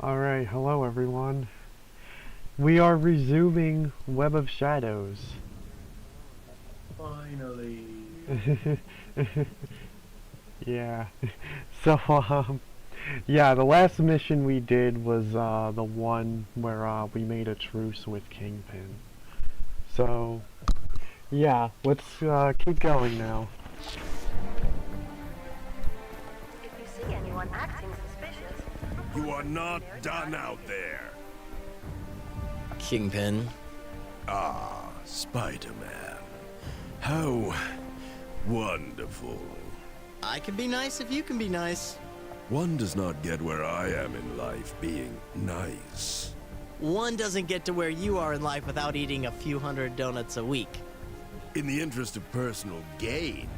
Alright, hello everyone. We are resuming Web of Shadows. Finally. Yeah. So, yeah, the last mission we did was, the one where, we made a truce with Kingpin. So, yeah, let's, keep going now. If you see anyone acting suspicious... You are not done out there. Kingpin. Ah, Spider-Man. How wonderful. I can be nice if you can be nice. One does not get where I am in life being nice. One doesn't get to where you are in life without eating a few hundred donuts a week. In the interest of personal gain,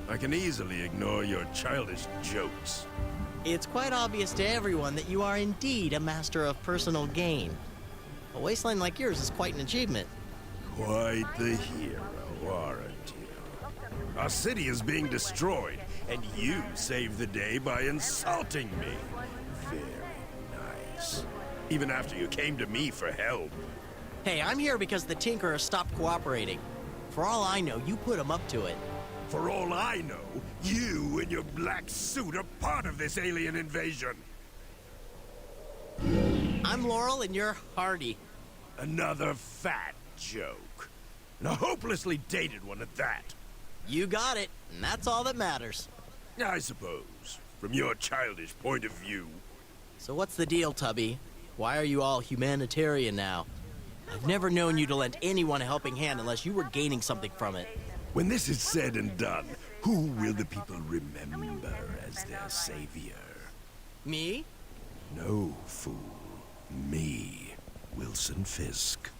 I can easily ignore your childish jokes. It's quite obvious to everyone that you are indeed a master of personal gain. A wasteland like yours is quite an achievement. Quite the hero, aren't you? Our city is being destroyed, and you saved the day by insulting me. Very nice. Even after you came to me for help. Hey, I'm here because the Tinkerer stopped cooperating. For all I know, you put him up to it. For all I know, you and your black suit are part of this alien invasion. I'm Laurel and you're Hardy. Another fat joke. And a hopelessly dated one at that. You got it, and that's all that matters. I suppose, from your childish point of view. So what's the deal, Tubby? Why are you all humanitarian now? I've never known you to lend anyone a helping hand unless you were gaining something from it. When this is said and done, who will the people remember as their savior? Me? No, fool. Me, Wilson Fisk.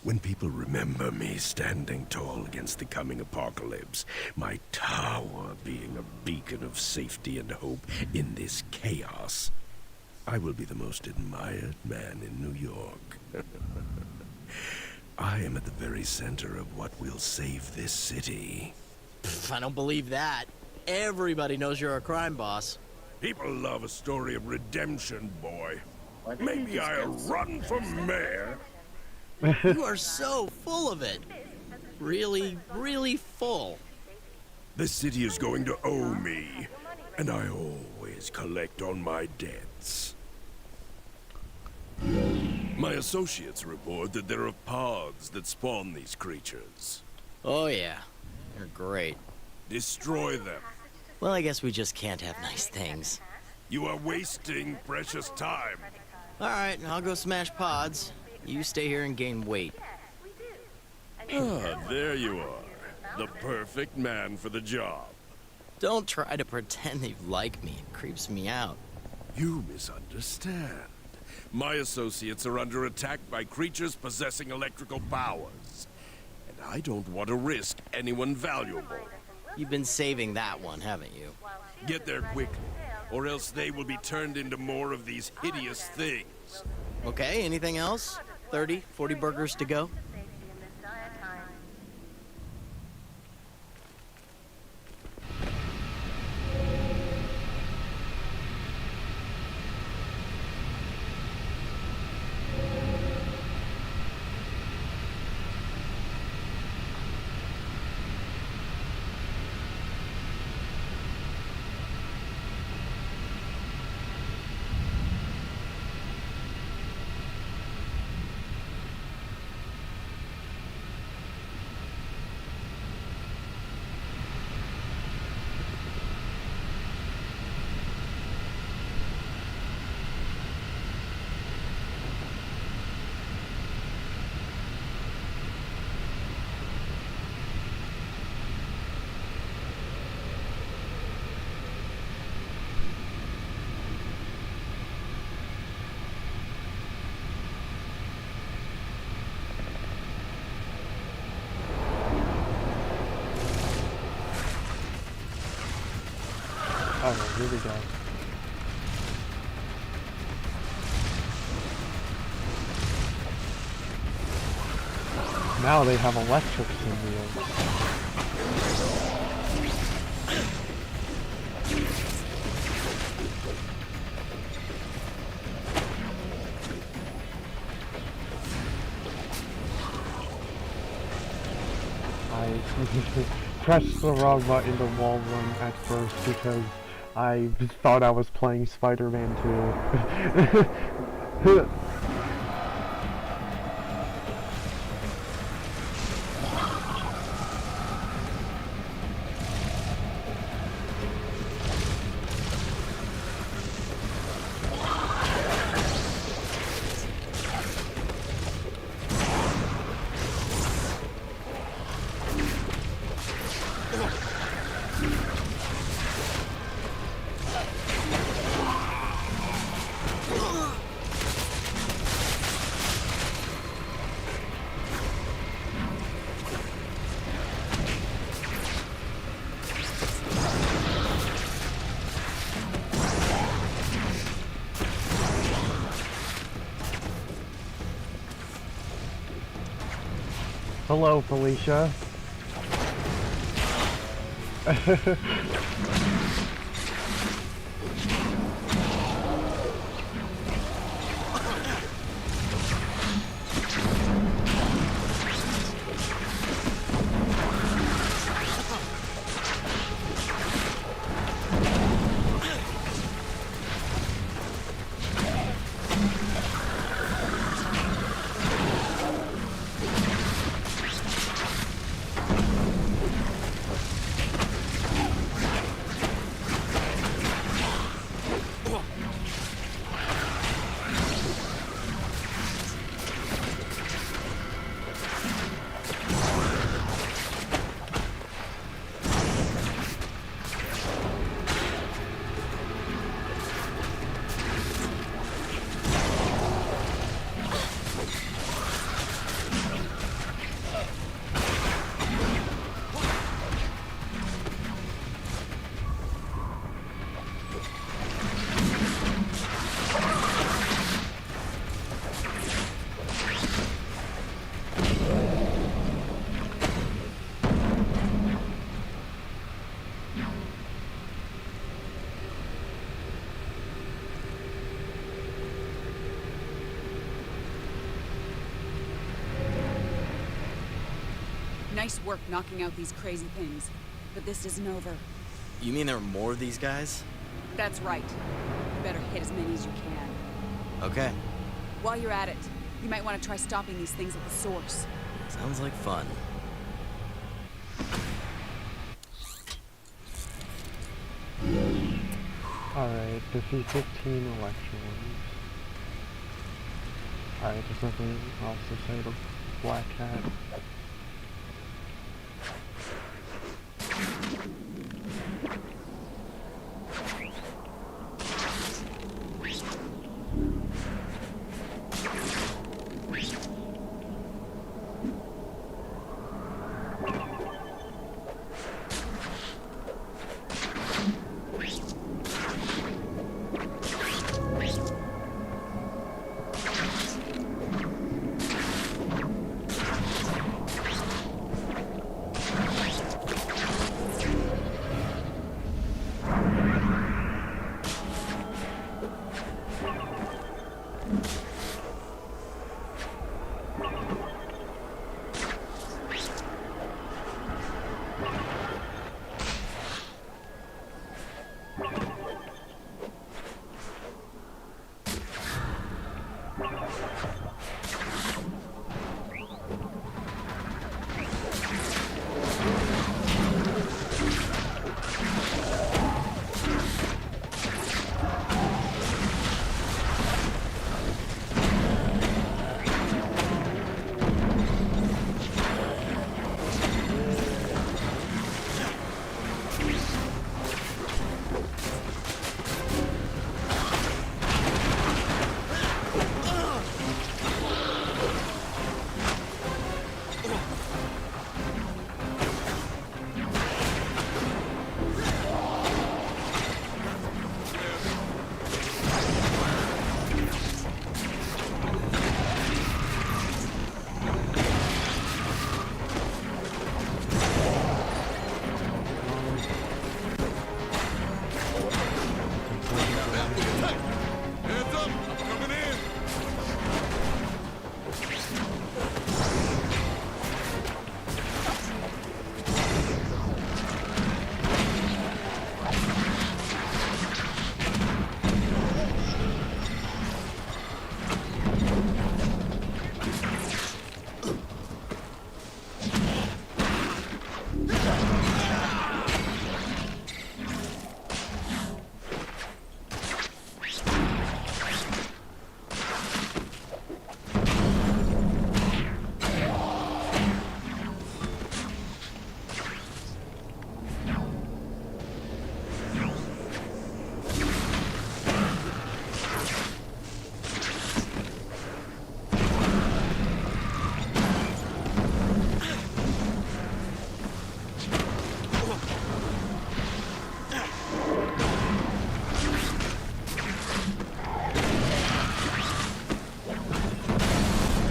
When people remember me standing tall against the coming apocalypse, my tower being a beacon of safety and hope in this chaos, I will be the most admired man in New York. I am at the very center of what will save this city. Pff, I don't believe that. Everybody knows you're a crime boss. People love a story of redemption, boy. Maybe I'll run for mayor. You are so full of it. Really, really full. This city is going to owe me, and I always collect on my debts. My associates report that there are pods that spawn these creatures. Oh yeah, they're great. Destroy them. Well, I guess we just can't have nice things. You are wasting precious time. All right, I'll go smash pods. You stay here and gain weight. Ah, there you are. The perfect man for the job. Don't try to pretend that you like me. It creeps me out. You misunderstand. My associates are under attack by creatures possessing electrical powers. And I don't want to risk anyone valuable. You've been saving that one, haven't you? Get there quickly, or else they will be turned into more of these hideous things. Okay, anything else? 30, 40 burgers to go? Oh, here we go. Now they have electric symbiotes. I pressed the wrong button to wall run at first because I thought I was playing Spider-Man 2. Hello, Felicia. Nice work knocking out these crazy things. But this isn't over. You mean there are more of these guys? That's right. You better hit as many as you can. Okay. While you're at it, you might want to try stopping these things at the source. Sounds like fun. Alright, defeat 15 electrons. Alright, there's nothing else to say to Black Cat.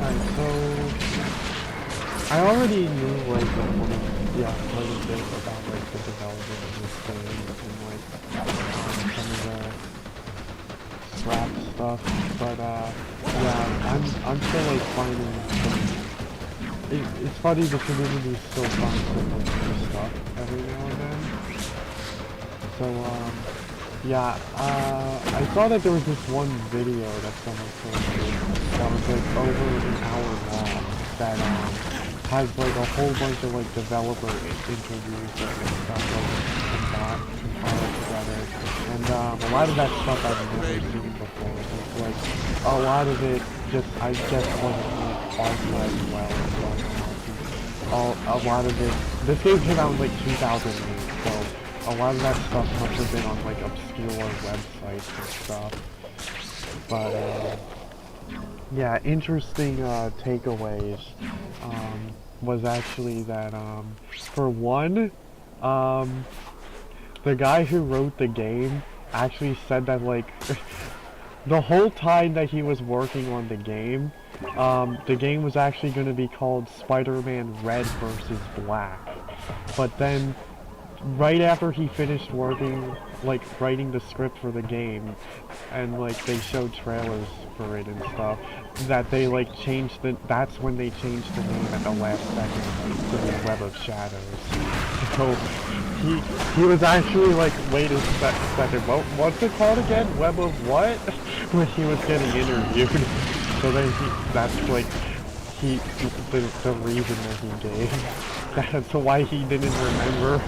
Alright, so I already knew like quite a bit about like the development of this game and like some of the scrap stuff, but yeah, I'm still like finding some. It's funny the community still finds some like new stuff every now and then. So yeah, I saw that there was this one video that someone posted that was like over an hour long that has like a whole bunch of like developer interviews and stuff like compiled together. And a lot of that stuff I've never seen before. So it's like a lot of it I just wasn't like archived well and whatnot. A lot of it. This game came out in like 2008, so a lot of that stuff must have been on like obscure websites and stuff. But yeah, interesting takeaways was actually that for one, the guy who wrote the game actually said that like the whole time that he was working on the game was actually going to be called Spider-Man Red vs. Black. But then right after he finished working, like writing the script for the game, and like they showed trailers for it and stuff, that they like changed that's when they changed the name at the last second to the Web of Shadows. So he was actually like, wait a second, what's it called again? Web of what? When he was getting interviewed. So then that's like the reason that he gave. That's why he didn't remember.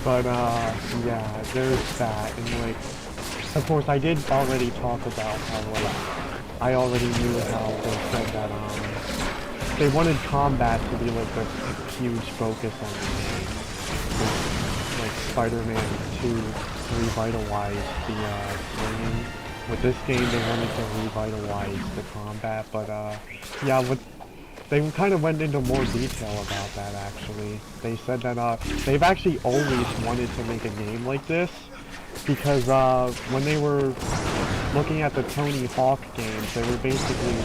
But yeah, there's that, and like, of course I did already talk about how like, I already knew how they said that they wanted combat to be like the huge focus on the game. Like Spider-Man 2 revitalized the swinging. With this game they wanted to revitalize the combat, but yeah, they kind of went into more detail about that, actually. They said that they've actually always wanted to make a game like this, because when they were looking at the Tony Hawk games, they were basically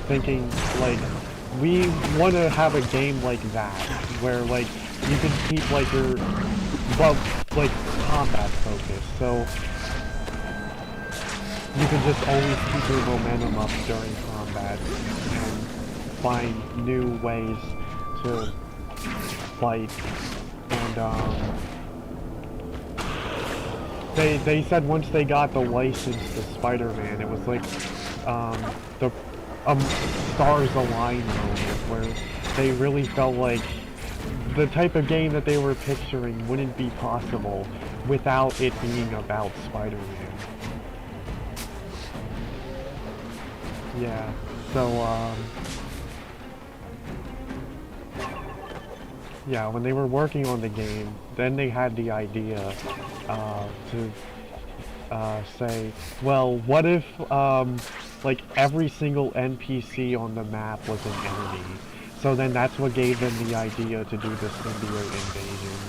thinking, like, we want to have a game like that, where, like, you can keep, like, your, well, like, combat focus, so you can just always keep your momentum up during combat, and find new ways to fight. And they said once they got the license to Spider-Man, it was like the stars align moment where they really felt like the type of game that they were picturing wouldn't be possible without it being about Spider-Man. Yeah, so yeah, when they were working on the game, then they had the idea to say, well, what if like every single NPC on the map was an enemy? So then that's what gave them the idea to do the symbiote invasion.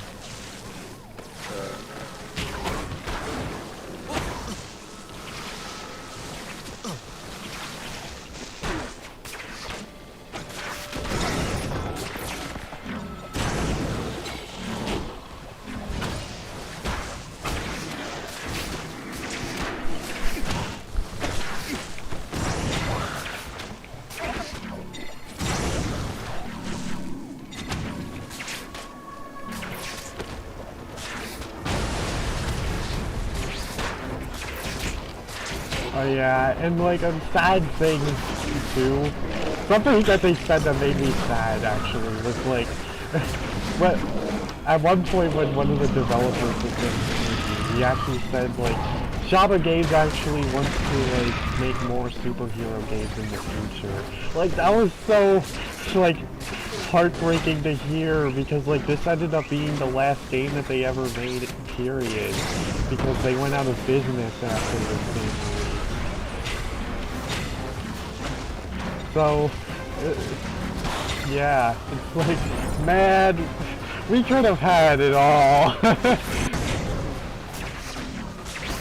Oh yeah, and like a sad thing too, something that they said that made me sad actually was like, at one point when one of the developers was in the interview, he actually said like, Shaba Games actually wants to like make more superhero games in the future. Like that was so like heartbreaking to hear, because like this ended up being the last game that they ever made, period, because they went out of business after this game release. So, yeah, it's like, man, we could have had it all.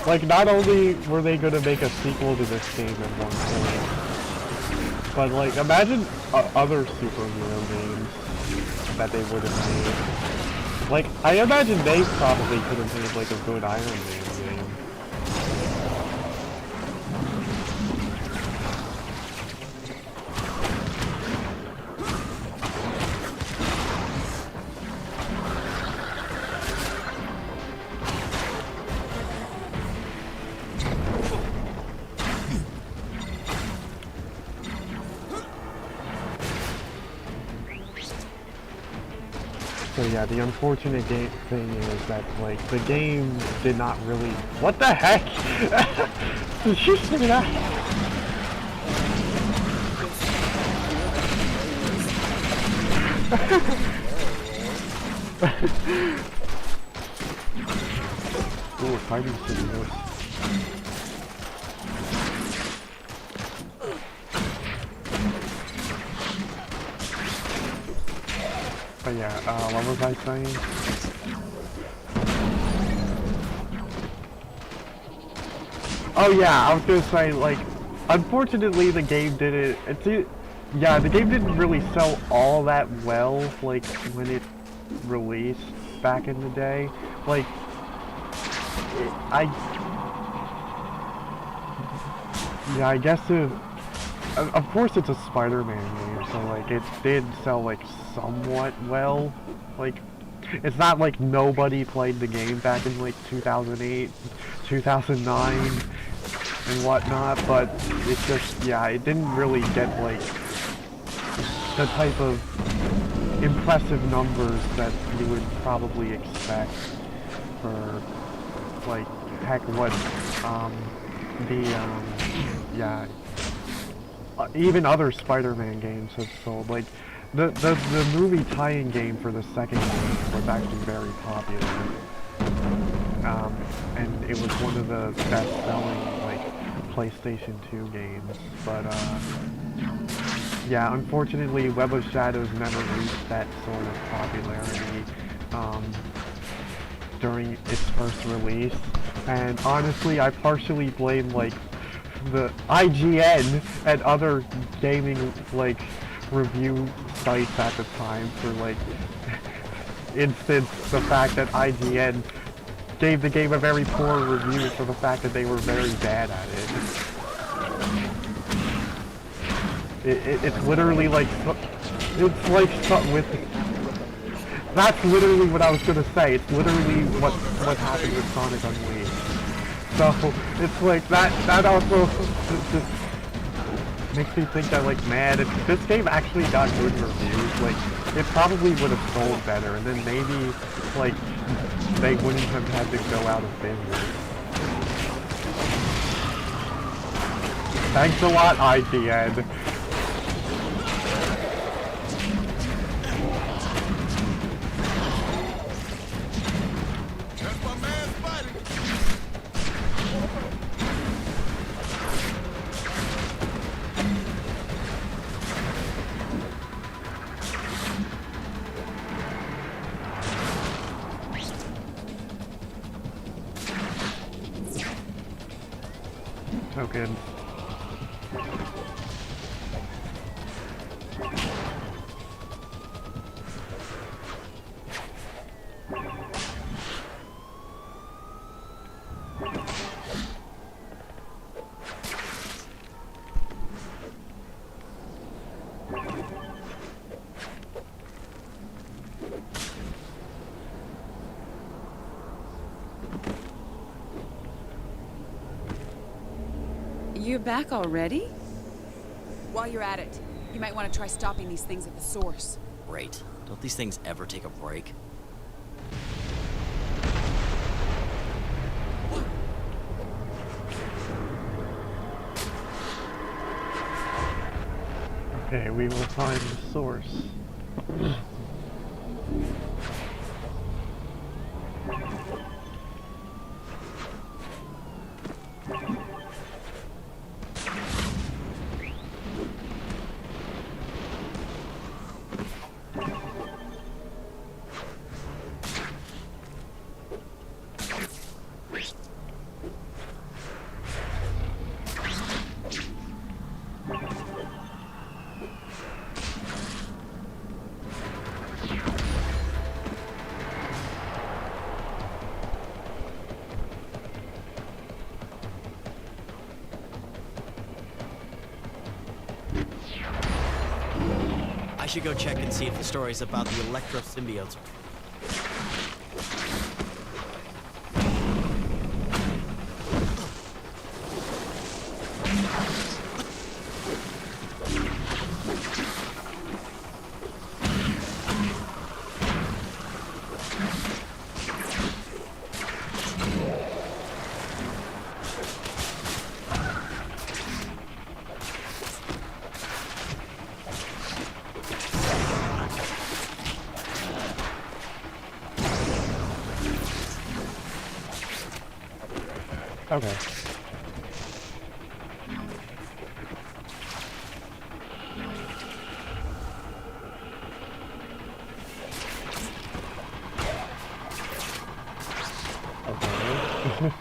Like, not only were they going to make a sequel to this game at one point, But like, imagine other superhero games that they would have made. Like, I imagine they probably could have made like a good Iron Man game. So yeah, the unfortunate thing is that like the game did not really. What the heck? Did you see that? Ooh, fighting city. But yeah, what was I saying? Oh yeah, I was gonna say, like, unfortunately the game didn't, yeah, the game didn't really sell all that well, like, when it released back in the day. Like, yeah, I guess of course it's a Spider-Man game, so like it did sell like somewhat well. Like, it's not like nobody played the game back in like 2008, 2009 and whatnot, but it's just, yeah, it didn't really get like the type of impressive numbers that you would probably expect for like, heck, what yeah, even other Spider-Man games have sold. Like, the movie tie-in game for the second game was actually very popular. And it was one of the best-selling, like, PlayStation 2 games. But, yeah, unfortunately, Web of Shadows never reached that sort of popularity, during its first release. And honestly, I partially blame, like, the IGN and other gaming, like, review sites at the time for, like, instance, the fact that IGN gave the game a very poor review for the fact that they were very bad at it. It's literally like, it's like with, that's literally what I was gonna say. It's literally what happened with Sonic Unleashed. So it's like that also just makes me think that, like, man, if this game actually got good reviews, like, it probably would have sold better, and then maybe, like, they wouldn't have had to go out of business. Thanks a lot, IGN. Token. You're back already? While you're at it, you might want to try stopping these things at the source. Great. Don't these things ever take a break? Okay, we will find the source. I should go check and see if the stories about the electro symbiotes are. Okay. Okay.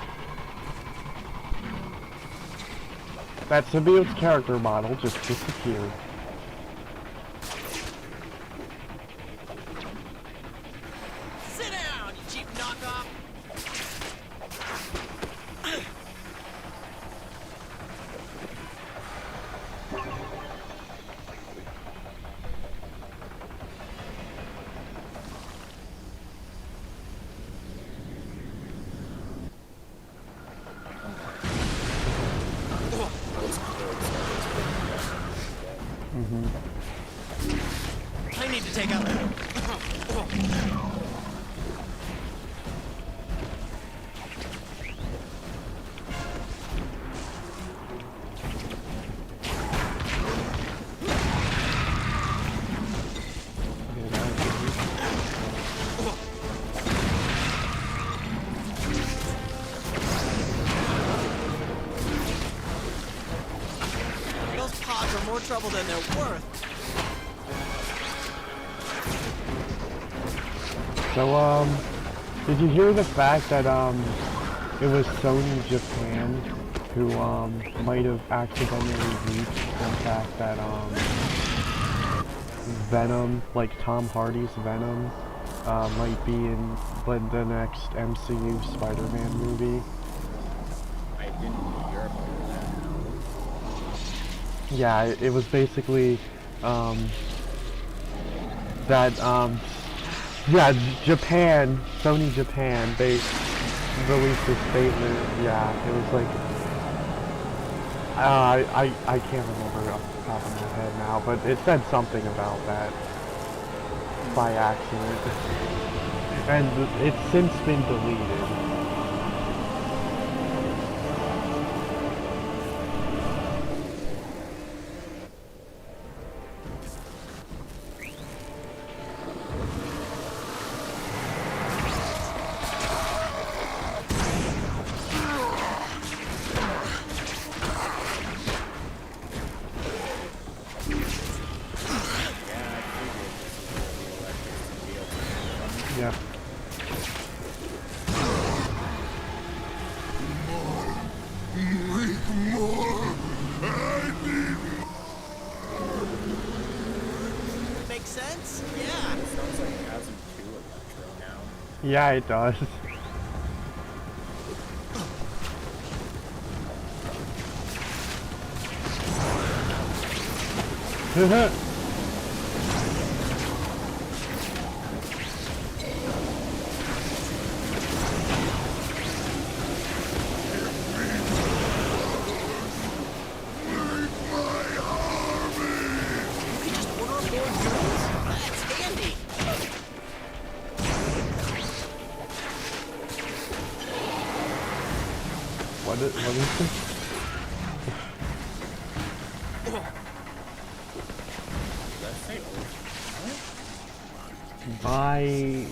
That symbiote's character model just disappeared. Sit down, you cheap knockoff! I need to take out. Those pods are more trouble than they're worth. So, did you hear the fact that, it was Sony Japan who, might have accidentally leaked the fact that, Venom, like Tom Hardy's Venom, might be in the next MCU Spider-Man movie? I didn't hear about that. Yeah, it was basically, that, yeah, Japan, Sony Japan, they released a statement. Yeah, it was like, I can't remember off the top of my head now, but it said something about that by accident, and it's since been deleted. Yeah. Makes sense? Yeah. Sounds like Chasm 2 Electro now. Yeah, it does. You can just order more units? That's handy. What is this? That's say By You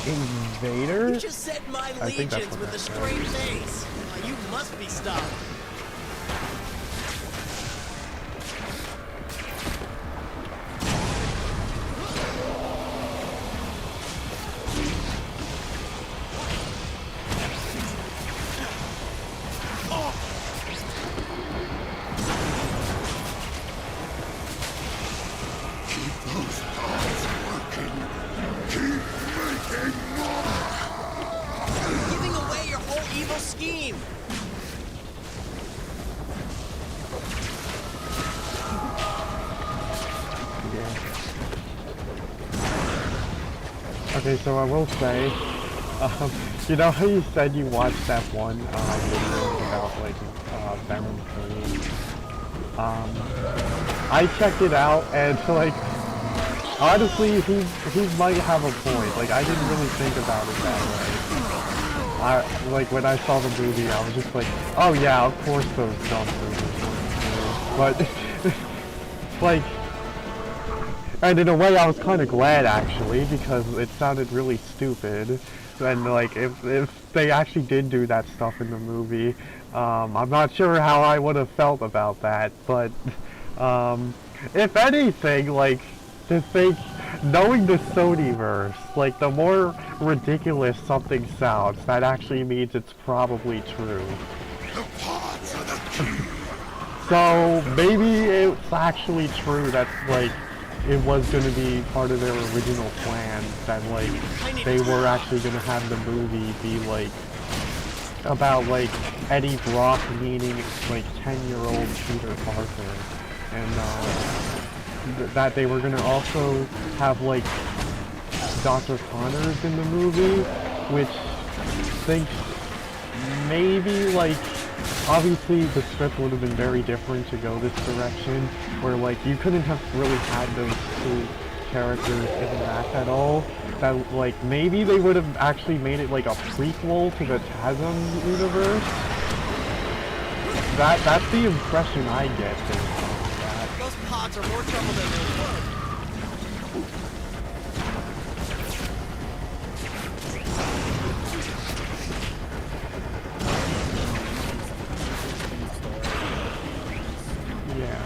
Invader? just set my I think that's legions what with a that said. straight face. You must be stopped. Giving away your whole evil scheme. Okay, so I will say, you know how you said you watched that one video about like Venom 3? I checked it out and like honestly he might have a point. Like I didn't really think about it that way. Like when I saw the movie I was just like, oh yeah, of course those dumb movies were true. But like, and in a way I was kind of glad actually because it sounded really stupid. And like if they actually did do that stuff in the movie, I'm not sure how I would have felt about that, but if anything, like to think, knowing the Sonyverse, like the more ridiculous something sounds, that actually means it's probably true. So maybe it's actually true that like it was going to be part of their original plan, that like they were actually going to have the movie be like about like Eddie Brock meeting like 10-year-old Peter Parker, and that they were going to also have like Dr. Connors in the movie, which thinks maybe like obviously the script would have been very different to go this direction, where like you couldn't have really had those two characters interact at all. That like maybe they would have actually made it like a prequel to the TASM universe. That's the impression I get based on that. Those pods are more trouble than they're worth. Yeah.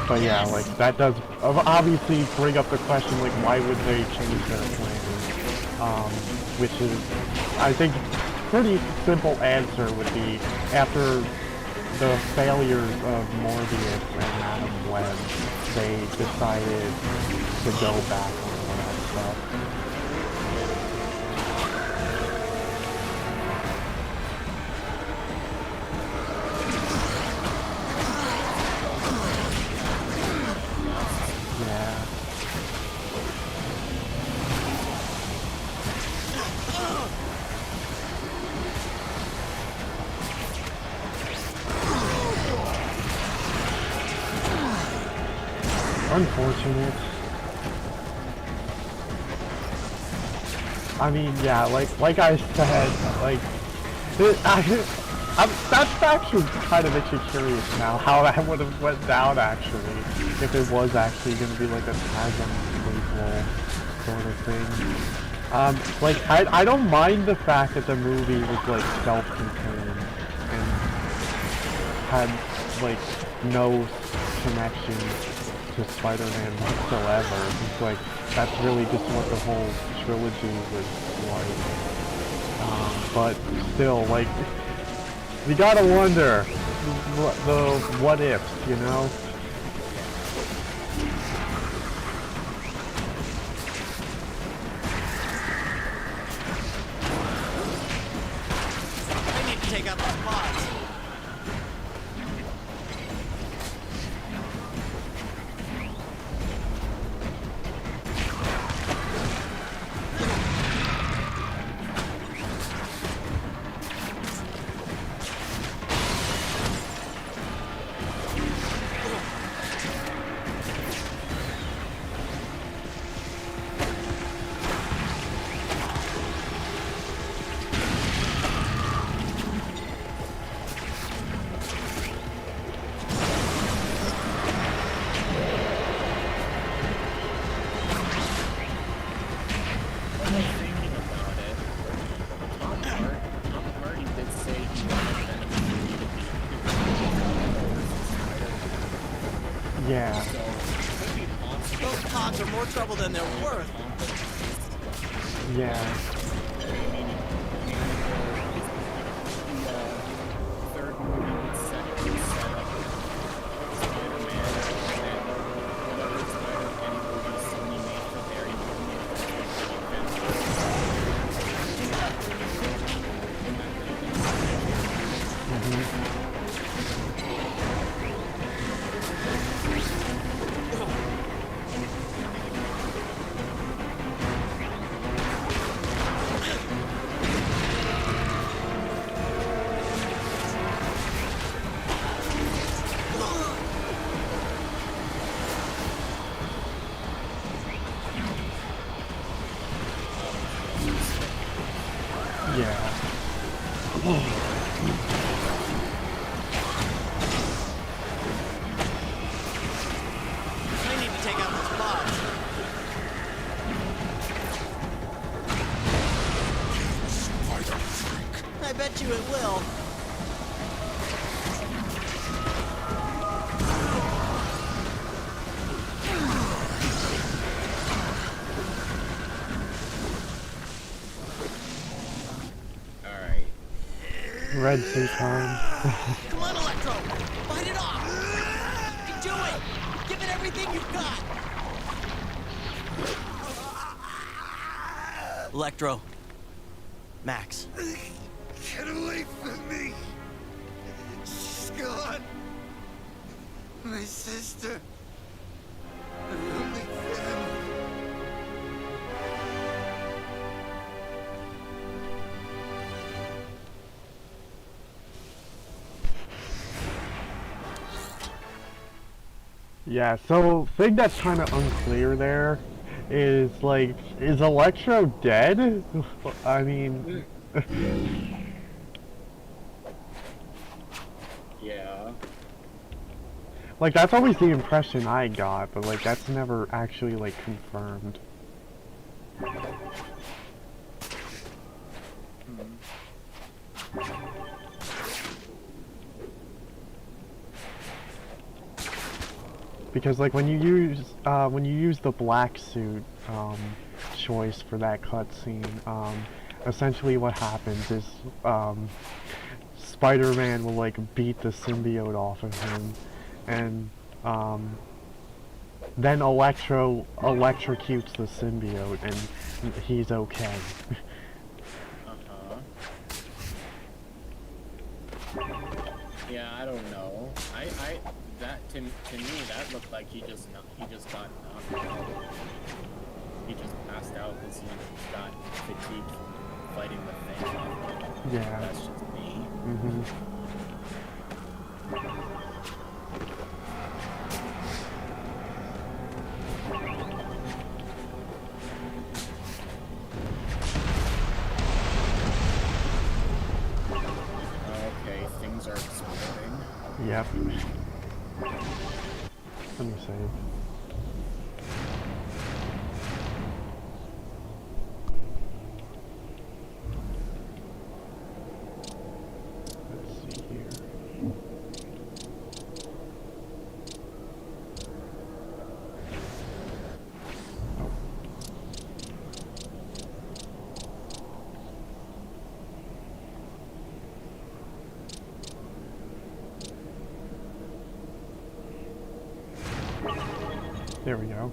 But yeah, like that does obviously bring up the question, like why would they change their plan? Which is, I think, pretty simple answer would be after the failures of Morbius and Madam Web, they decided to go back on all that stuff. Unfortunate. I mean, yeah, like I said, like that's actually kind of makes me curious now how that would have went down actually, if it was actually going to be like a TASM prequel sort of thing. Like I don't mind the fact that the movie was like self-contained and had like no connection to Spider-Man whatsoever. It's like that's really just what the whole trilogy was like. But still, like you gotta wonder the what ifs, you know? I need to take out those pods. Yeah. Those pods are more trouble than they're worth. Yeah. Third movie set up Spider-Man and whatever Spider-Man movie Sony made for their you it will. Alright. Red suit time. Come on, Electro! Fight it off! You can do it! Give it everything you've got! Electro. Max. Get away from me! She's gone! My sister! My only family! Yeah, so thing that's kind of unclear there is like, is Electro dead? I mean, Yeah. like that's always the impression I got, but like that's never actually like confirmed. Because like when you use the black suit choice for that cutscene, essentially what happens is Spider-Man will like beat the symbiote off of him, and then Electro electrocutes the symbiote, and he's okay. Yeah, I don't know. That to me that looked like he just got knocked out. He just passed out because he got fatigued from fighting the thing. Yeah. That's just me. Okay, things are exploding. Yep. Let me save. Let's see here. Oh. There we go.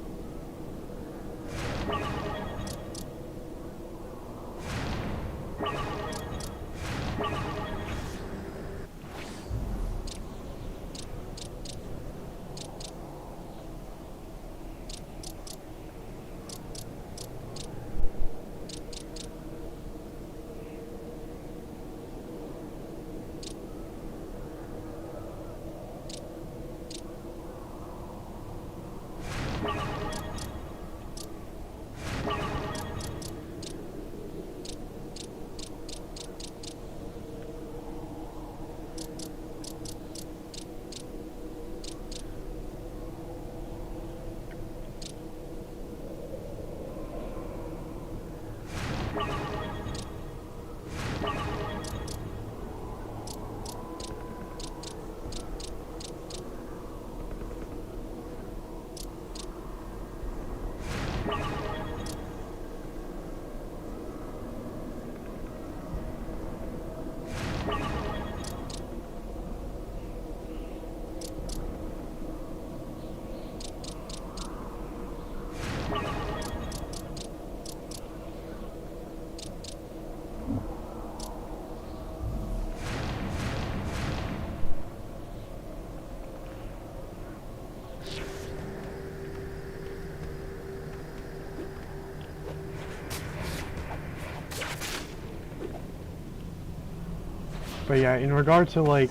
But yeah, in regard to like,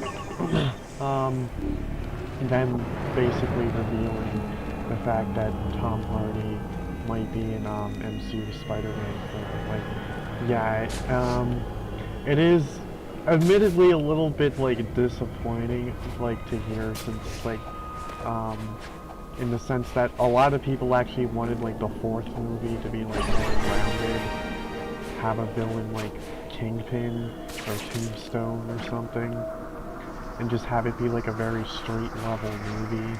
them basically revealing the fact that Tom Hardy might be in MCU Spider-Man 4, like, yeah, it is admittedly a little bit like disappointing, like to hear, since like, in the sense that a lot of people actually wanted like the fourth movie to be like more rounded, have a villain like Kingpin or Tombstone or something, and just have it be like a very straight level movie.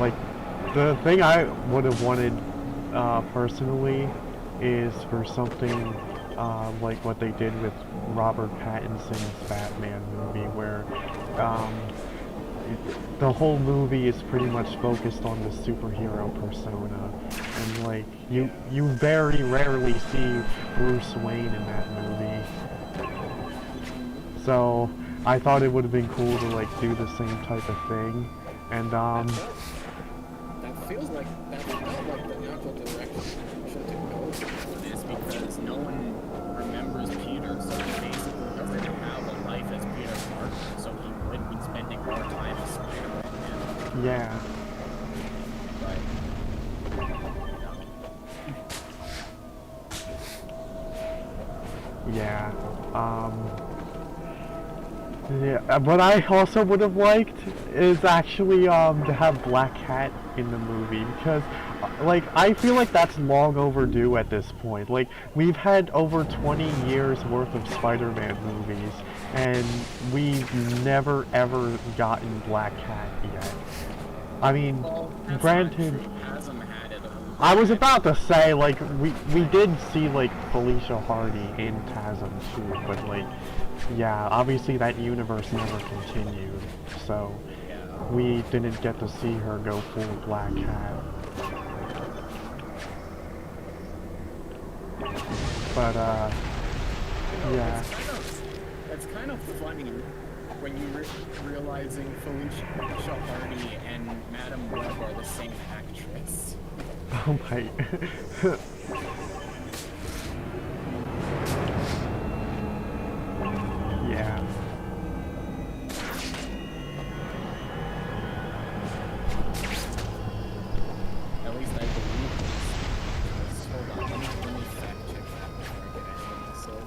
Like, the thing I would have wanted personally is for something like what they did with Robert Pattinson's Batman movie, where the whole movie is pretty much focused on the superhero persona, and like you very rarely see Bruce Wayne in that movie. So I thought it would have been cool to like do the same type of thing, and That feels like that felt like the natural direction to go for this, because no one remembers Peter, so he basically doesn't have a life as Peter Parker, so he would be spending more time as Spider-Man. yeah. But Yeah, yeah, what I also would have liked is actually, to have Black Cat in the movie, because, like, I feel like that's long overdue at this point. Like, we've had over 20 years worth of Spider-Man movies, and we've never ever gotten Black Cat yet. I mean, well, that's granted... not true. Chasm had it. I was about to say, like, we did see, like, Felicia Hardy in TASM too, but, like, yeah, obviously that universe never continued, so we didn't get to see her go full Black Cat. But, yeah. It's kind of funny when you realizing Felicia Hardy and Madam Web are the same actress. Oh my. Yeah. At least I believe this. Hold on, let me fact check that before I get ahead of myself.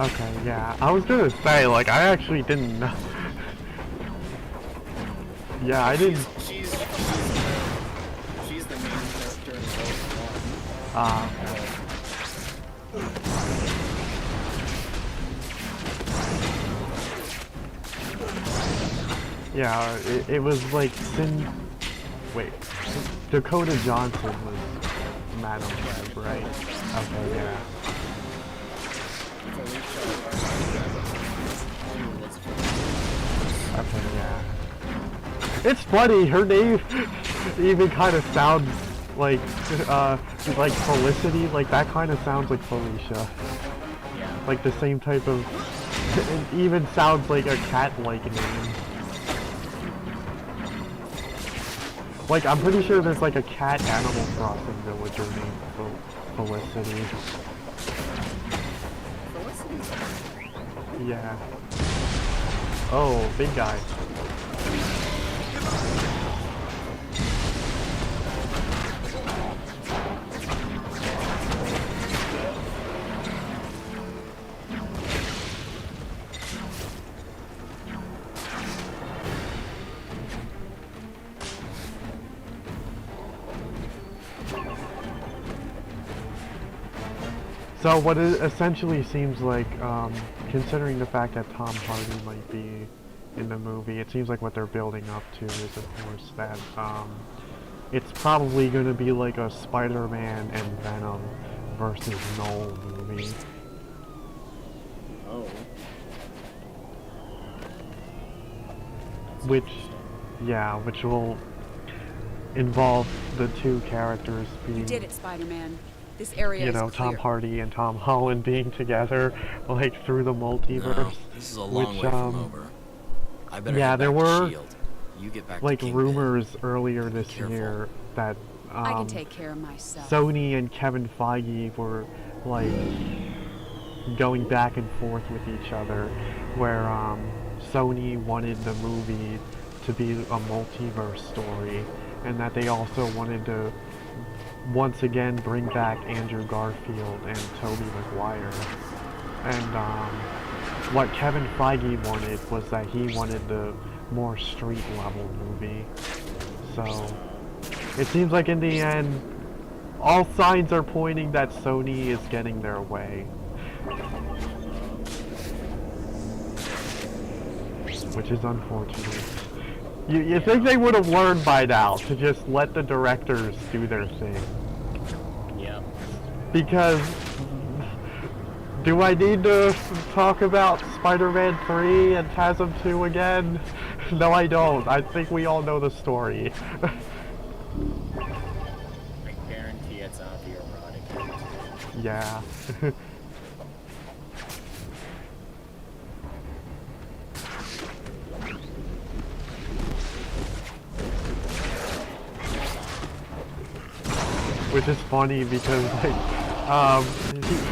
Okay, yeah. I was gonna say, like, I actually didn't know. Yeah, I didn't. She's the main character in both Yeah, it was like wait, Dakota Johnson was Madam Web, right? Okay, yeah. Okay, yeah. It's funny, her name even kind of sounds like Felicity, like that kind of sounds like Felicia. Like the same type of, it even sounds like a cat-like name. Like, I'm pretty sure there's like a cat Animal Crossing villager named Felicity. Yeah. Oh, big guy. So what it essentially seems like, considering the fact that Tom Hardy might be in the movie, it seems like what they're building up to is, of course, that it's probably going to be like a Spider-Man and Venom versus Null movie. Oh. which, yeah, which will involve the two characters You being, did it, Spider-Man. This area you is know, Tom clear. Hardy and Tom Holland being together, like, through the multiverse. No, this is a long which, way from over. I better yeah, head there back to were, S.H.I.E.L.D. You get back like, to Kingpin. rumors earlier this careful. year that, I can take care of myself. Sony and Kevin Feige were, like, going back and forth with each other, where, Sony wanted the movie to be a multiverse story, and that they also wanted to once again bring back Andrew Garfield and Tobey Maguire. And what Kevin Feige wanted was that he wanted the more street level movie. So it seems like in the end, all signs are pointing that Sony is getting their way. Which is unfortunate. You think they would have learned by now to just let the directors do their thing. Yep. Because, do I need to talk about Spider-Man 3 and TASM 2 again? No, I don't. I think we all know the story. I guarantee it's autoerotic. Yeah. Which is funny because, like,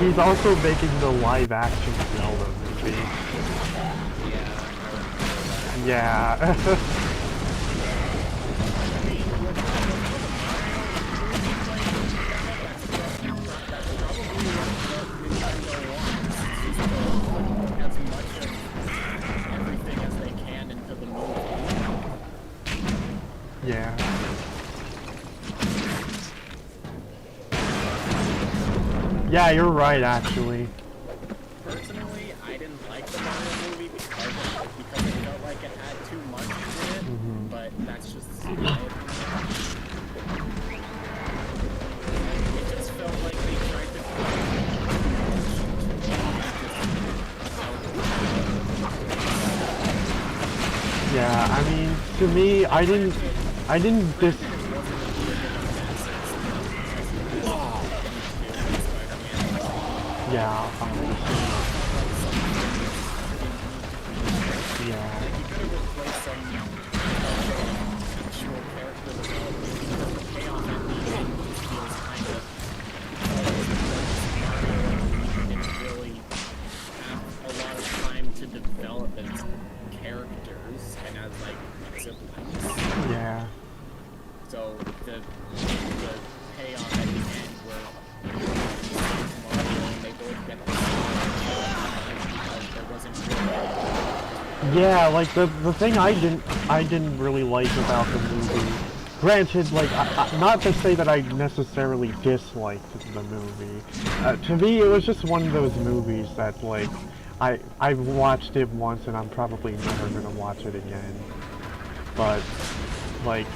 he's also making the live-action Zelda movie. Yeah. As much of everything as they can into the movie. Yeah. Yeah, you're right, actually. Personally, I didn't like the Mario movie because it felt like it had too much in it, but that's just my opinion. It just felt like they tried to Yeah, I mean, to me, I didn't yeah, yeah. actual character development because the payoff at the end just feels kind of didn't really have a lot of time to develop its characters and as like siblings. Yeah. So the payoff at the end where Mario and they both get the there wasn't really Yeah, like the thing I didn't really like about the movie. Granted, like not to say that I necessarily disliked the movie. To me, it was just one of those movies that like I've watched it once and I'm probably never gonna watch it again. But like,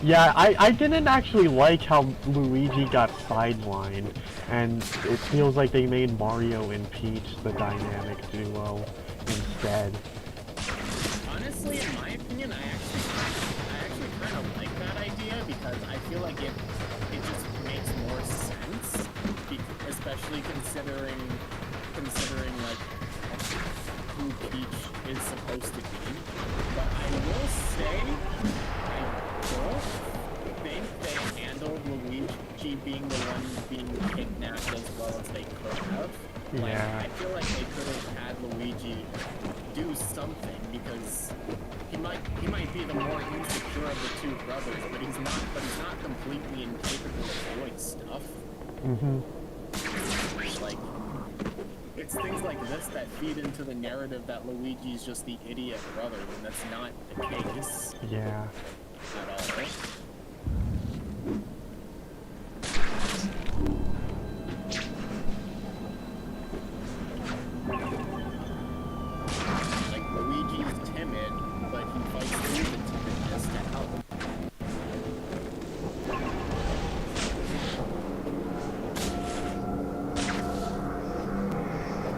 yeah, I didn't actually like how Luigi got sidelined, and it feels like they made Mario and Peach the dynamic duo instead. Honestly, in my opinion, I actually kind of like that idea because I feel like it just makes more sense, especially considering like who Peach is supposed to be. But I will say, I don't think they handled Luigi being the one being kidnapped as well as they could have. Like, Yeah. I feel like they could have had Luigi do something because he might be the more insecure of the two brothers, but he's not completely incapable of doing stuff. Like, it's things like this that feed into the narrative that Luigi's just the idiot brother when that's not the case Yeah. at all. Like, Luigi's timid, but he fights through the timidness to help.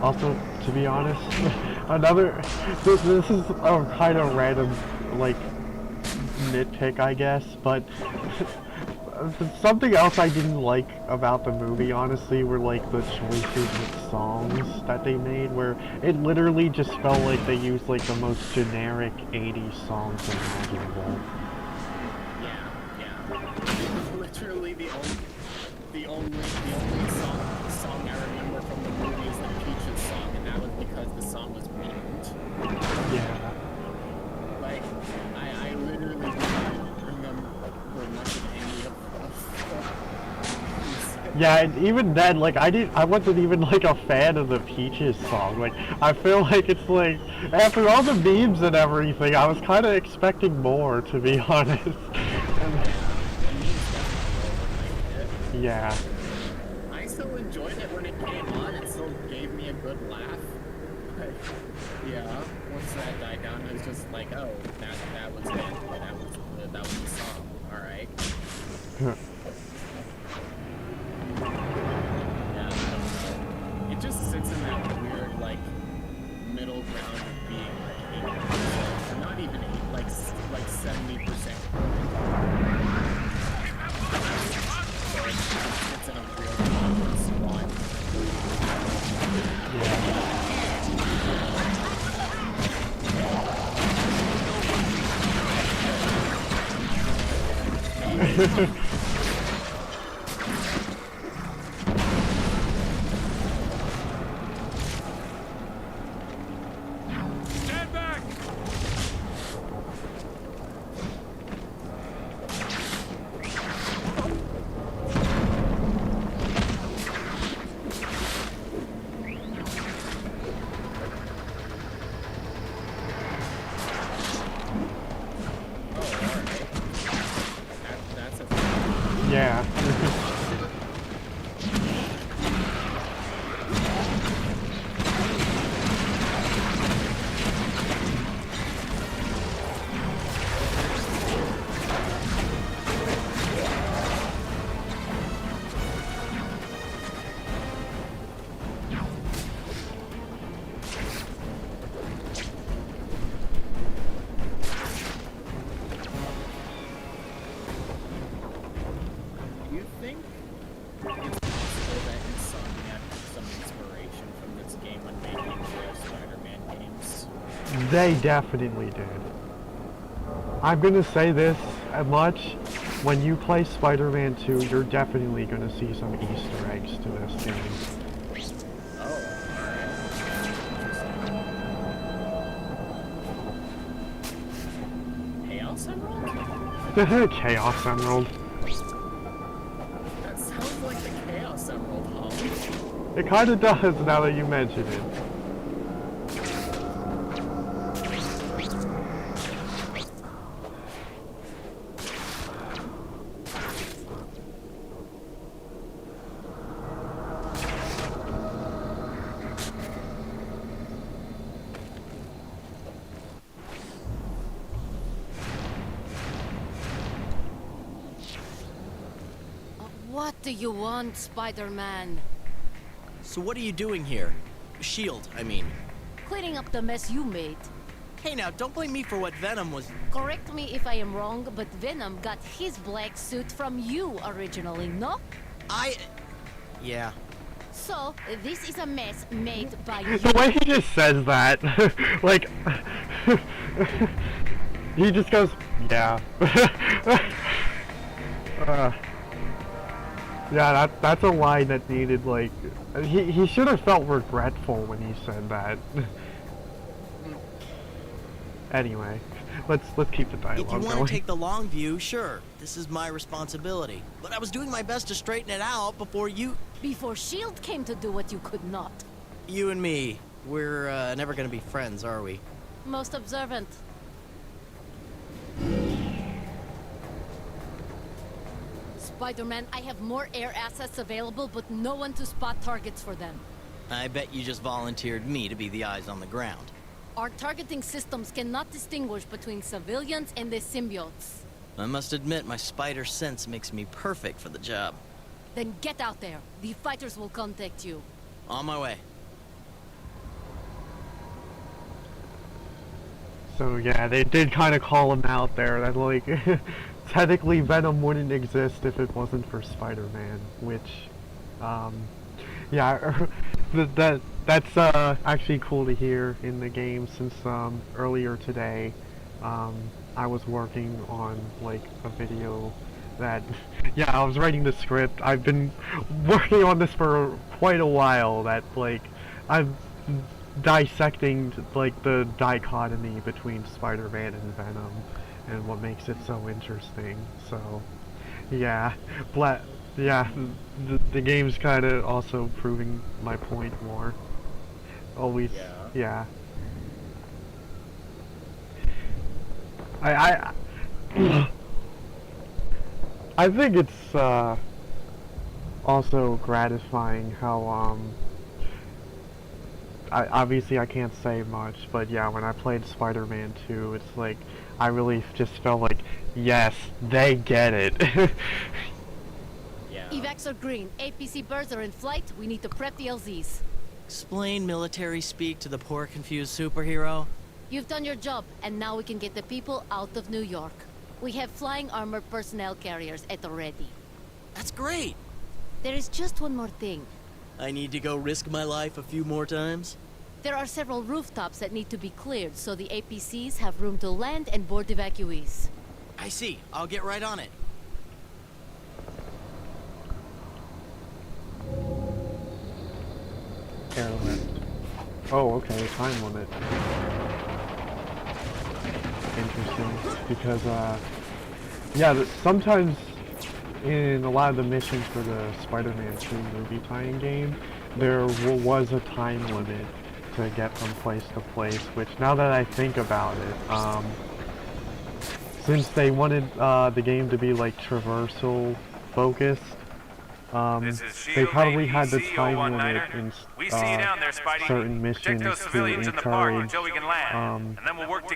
Also, to be honest, Another, this is a kind of random, like, nitpick, I guess, but something else I didn't like about the movie, honestly, were like the choices with songs that they made, where it literally just felt like they used like the most generic 80s songs imaginable. Yeah. Literally the only song I remember from the movie is the Peaches song, and that was because the song was memed. Yeah. Like, I literally don't remember much of any of Yeah, and even then, like, I wasn't even, like, a fan of the Peaches song. Like, I feel like it's, like, after all the memes and everything, I was kind of expecting more, to be honest. Yeah. I still enjoyed it when it came on. It still gave me a good laugh. But, yeah, once that died down, it was just like, oh, that was it. That was the song. All right. Yeah, I don't know. It just sits in that weird, like, middle ground of being like 80%, or not even 8, like 70%. So it's in a real spot. Yeah. Yeah. Do you think it's possible that Insomniac took some inspiration from this game when making the Spider-Man games? They definitely did. I'm gonna say this much. When you play Spider-Man 2, you're definitely gonna see some Easter eggs to this game. Oh, alright. Chaos Emerald? Chaos Emerald. That sounds like the Chaos Emerald home. It kinda does now that you mention it. What do you want, Spider-Man? So what are you doing here? Shield, I mean. Cleaning up the mess you made. Hey now, don't blame me for what Venom was... Correct me if I am wrong, but Venom got his black suit from you originally, no? Yeah. So, this is a mess made by you. The way he just says that, like, he just goes, yeah. Yeah, that's a line that needed, like, he should have felt regretful when he said that. Anyway, let's keep the dialogue If you want going. to take the long view, sure. This is my responsibility. But I was doing my best to straighten it out before you... Before S.H.I.E.L.D. came to do what you could not. You and me. We're never gonna be friends, are we? Most observant. Spider-Man, I have more air assets available, but no one to spot targets for them. I bet you just volunteered me to be the eyes on the ground. Our targeting systems cannot distinguish between civilians and the symbiotes. I must admit, my spider sense makes me perfect for the job. Then get out there. The fighters will contact you. On my way. So yeah, they did kind of call him out there that like technically Venom wouldn't exist if it wasn't for Spider-Man, which yeah, that's actually cool to hear in the game since earlier today I was working on like a video that yeah, I was writing the script. I've been working on this for quite a while that like I'm dissecting like the dichotomy between Spider-Man and Venom and what makes it so interesting. So yeah, yeah, the game's kind of also proving my point more. Always, yeah. I I think it's also gratifying how obviously I can't say much, but yeah, when I played Spider-Man 2, it's like I really just felt like yes, they get it. Yeah. Evacs are green. APC birds are in flight. We need to prep the LZs. Explain military speak to the poor confused superhero. You've done your job, and now we can get the people out of New York. We have flying armored personnel carriers at the ready. That's great. There is just one more thing. I need to go risk my life a few more times. There are several rooftops that need to be cleared so the APCs have room to land and board evacuees. I see. I'll get right on it. Airlift. Oh, okay, time limit. Interesting, because yeah, sometimes in a lot of the missions for the Spider-Man 2 movie tie-in game, there was a time limit to get from place to place, which now that I think about it, since they wanted the game to be like traversal focused, they probably had the time limit in certain missions to encourage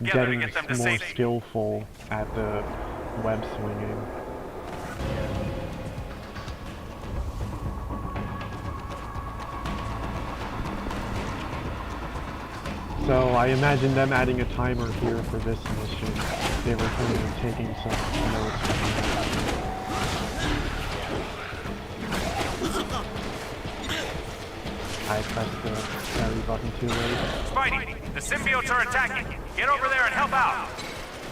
getting more skillful at the web swinging. So I imagine them adding a timer here for this mission. They were kind of taking some notes from that. I pressed the carry button too late. Spidey, the symbiotes are attacking. Get over there and help out.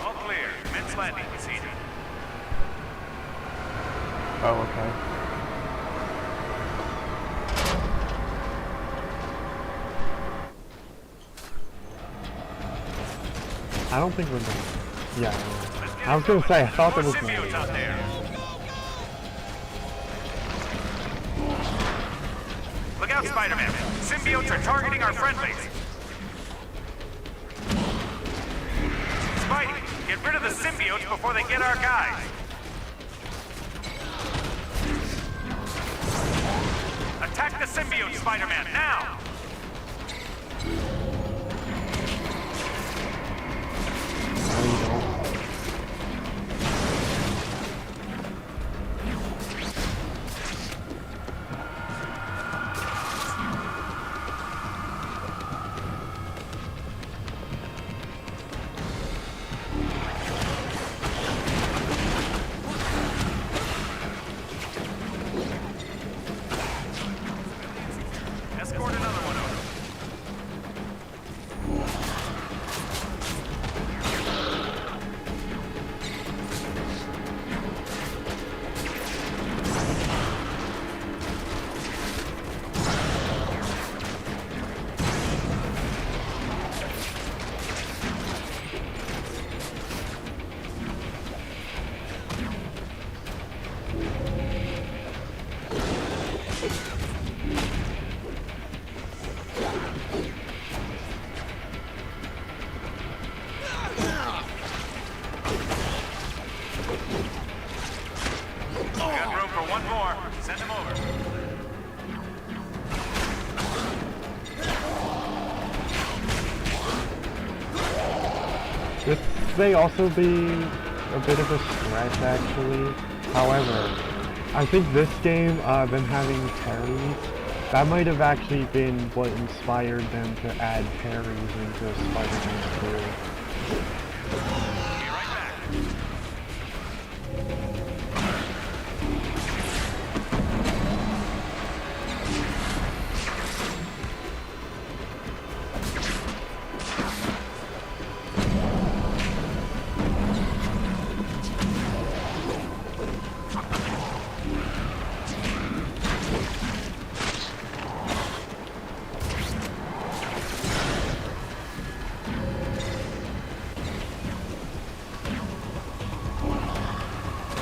All clear. Commence landing procedure. Oh, okay. I don't think we're done. Yeah, I was gonna say, I thought there was more. Symbiotes out there. Look out, Spider-Man. Symbiotes are targeting our friendlies. Spidey, get rid of the symbiotes before they get our guys. Attack the symbiote, Spider-Man, now! Escort another one over. Got room for one more. Send him over. This may also be a bit of a stretch, actually. However, I think this game, them having parries, that might have actually been what inspired them to add parries into Spider-Man 2. Be right back.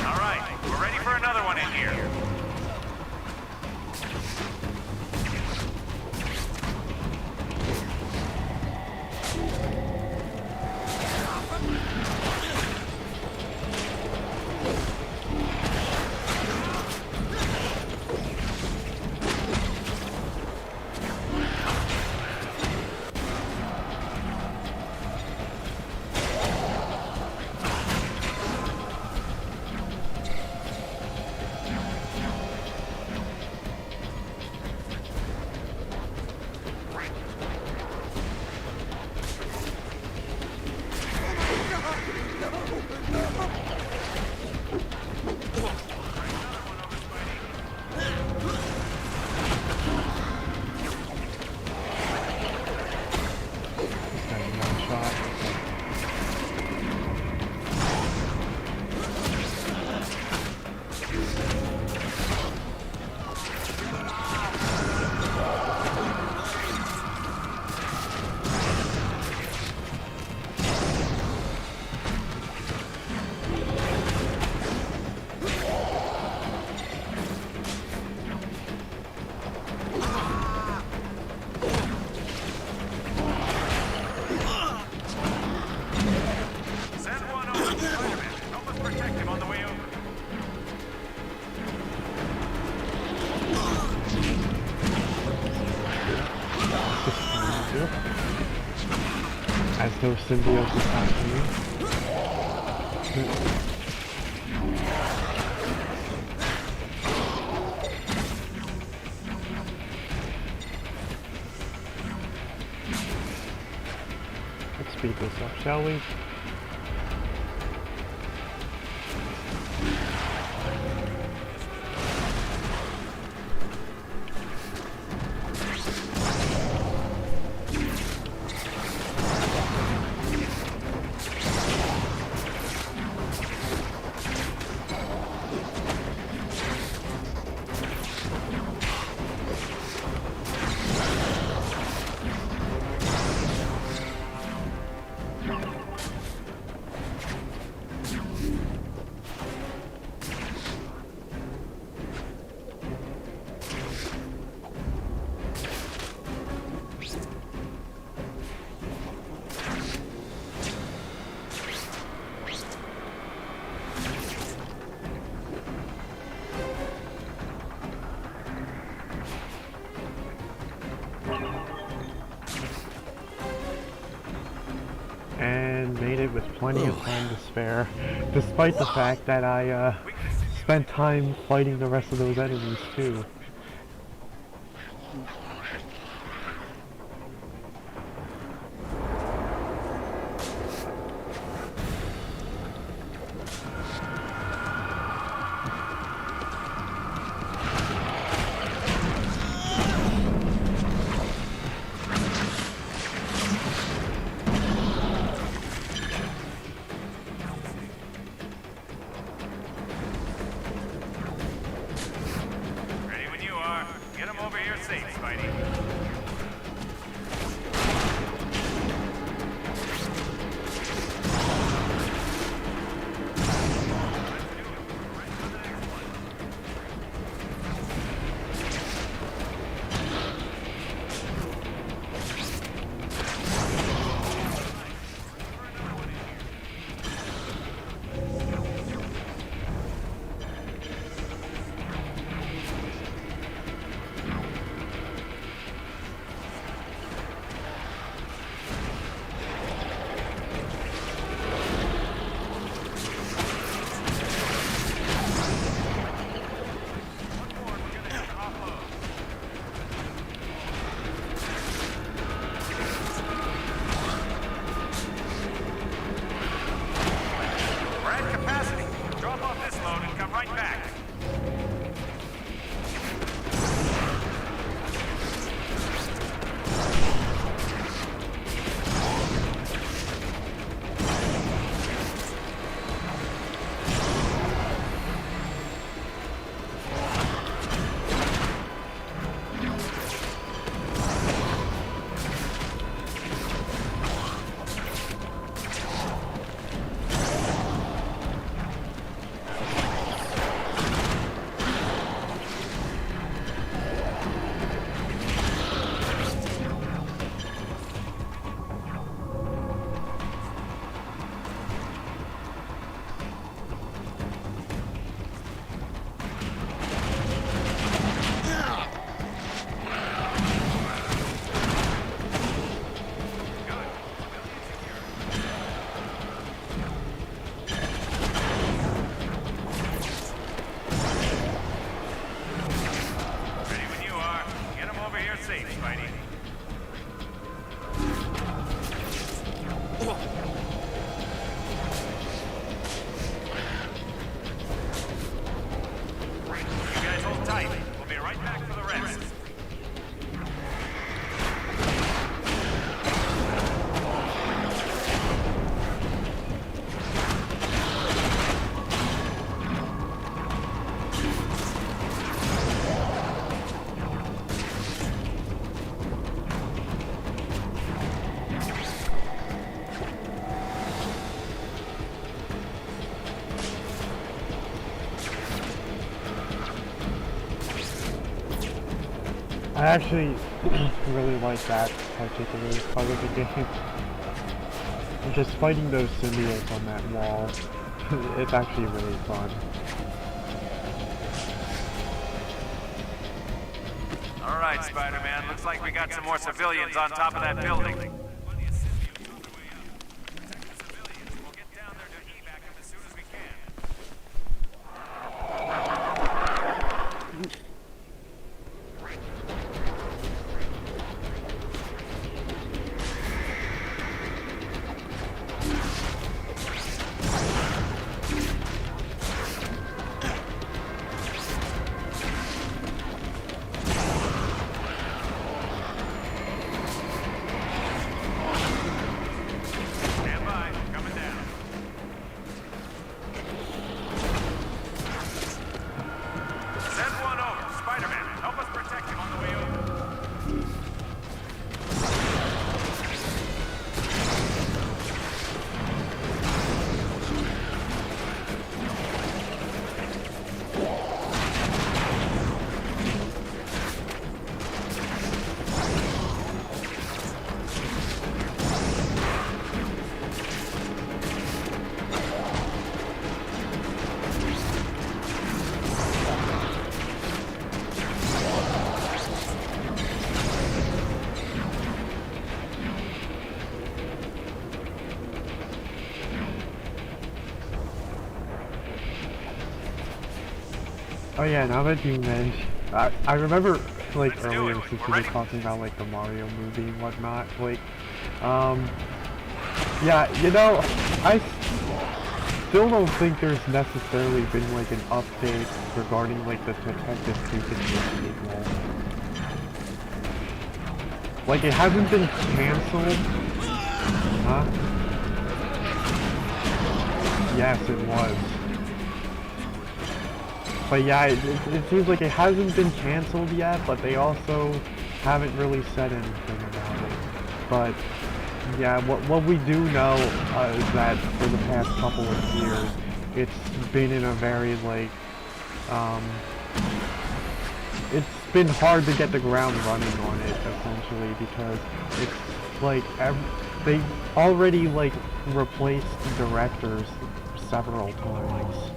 All right, we're ready for another one in here. Got one shot. Send one over to Spider-Man. Help us protect him on the way over. As no symbiosis happening. Let's speed this up, shall we? And made it with plenty of time to spare, despite the fact that I spent time fighting the rest of those enemies too. Ready when you are. Get him over here safe, Spidey. I actually really like that particular part of the game. Just fighting those symbiotes on that wall, it's actually really fun. All right, Spider-Man. Looks like we got some more civilians on top of that building. Oh yeah, now that you mentioned, I remember like earlier since we were talking about like the Mario movie and whatnot, like, yeah, you know, I still don't think there's necessarily been like an update regarding like the Detective Pikachu sequel. Like it hasn't been cancelled, huh? Yes, it was. But yeah, it seems like it hasn't been cancelled yet, but they also haven't really said anything about it. But yeah, what we do know is that for the past couple of years, it's been in a very like, it's been hard to get the ground running on it essentially because it's like they already like replaced directors several times.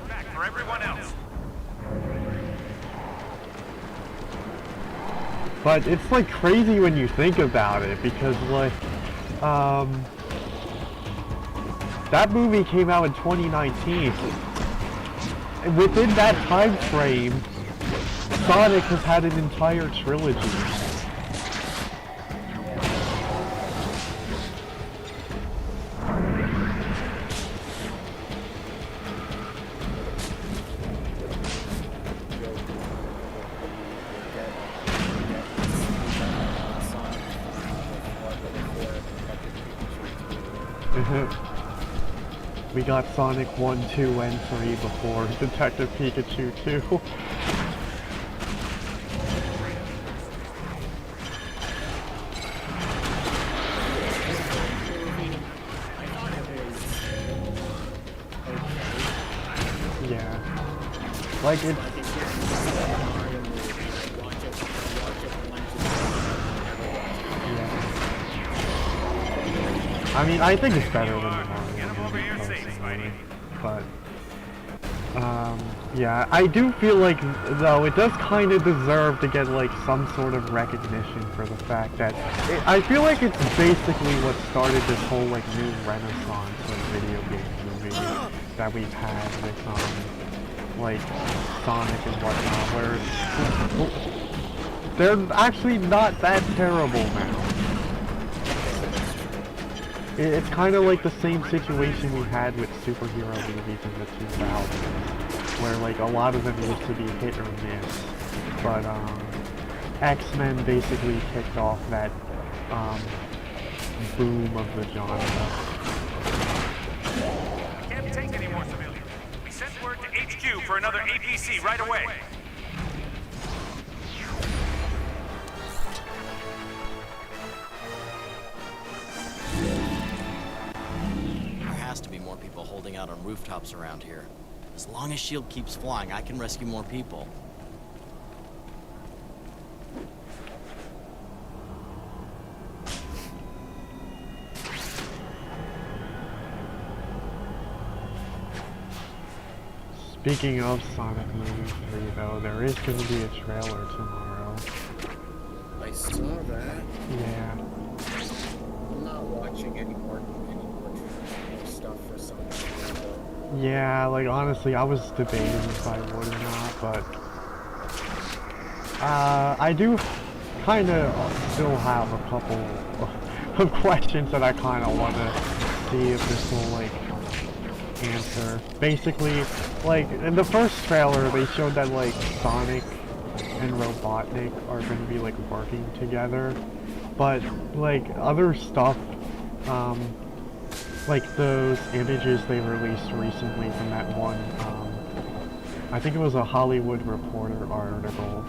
Back for everyone else. But it's like crazy when you think about it because like that movie came out in 2019. And within that time frame, Sonic has had an entire trilogy. We got Sonic 1, 2, and 3 before Detective Pikachu 2. Yeah. Like it's... Yeah. I mean, I think it's better than the Mario movie, personally, but, yeah, I do feel like, though, it does kind of deserve to get, like, some sort of recognition for the fact that, I feel like it's basically what started this whole, like, new renaissance of video game movies that we've had with, like, Sonic and whatnot, where they're actually not that terrible now. It's kind of like the same situation we had with superhero movies in the 2000s, where like a lot of them used to be hit or miss, but X-Men basically kicked off that boom of the genre. Can't take any more civilians. We sent word to HQ for another APC right away. To be more people holding out on rooftops around here. As long as S.H.I.E.L.D. keeps flying, I can rescue more people. Speaking of Sonic Movie 3, though, there is going to be a trailer tomorrow. I saw that. Yeah. I'm not watching any more stuff for Sonic 3, though. Yeah, like, honestly, I was debating if I would or not, but... I do kind of still have a couple of questions that I kind of want to see if this will, like, answer. Basically, like, in the first trailer, they showed that, like, Sonic and Robotnik are going to be, like, working together. But, like, other stuff, like those images they released recently from that one, I think it was a Hollywood Reporter article,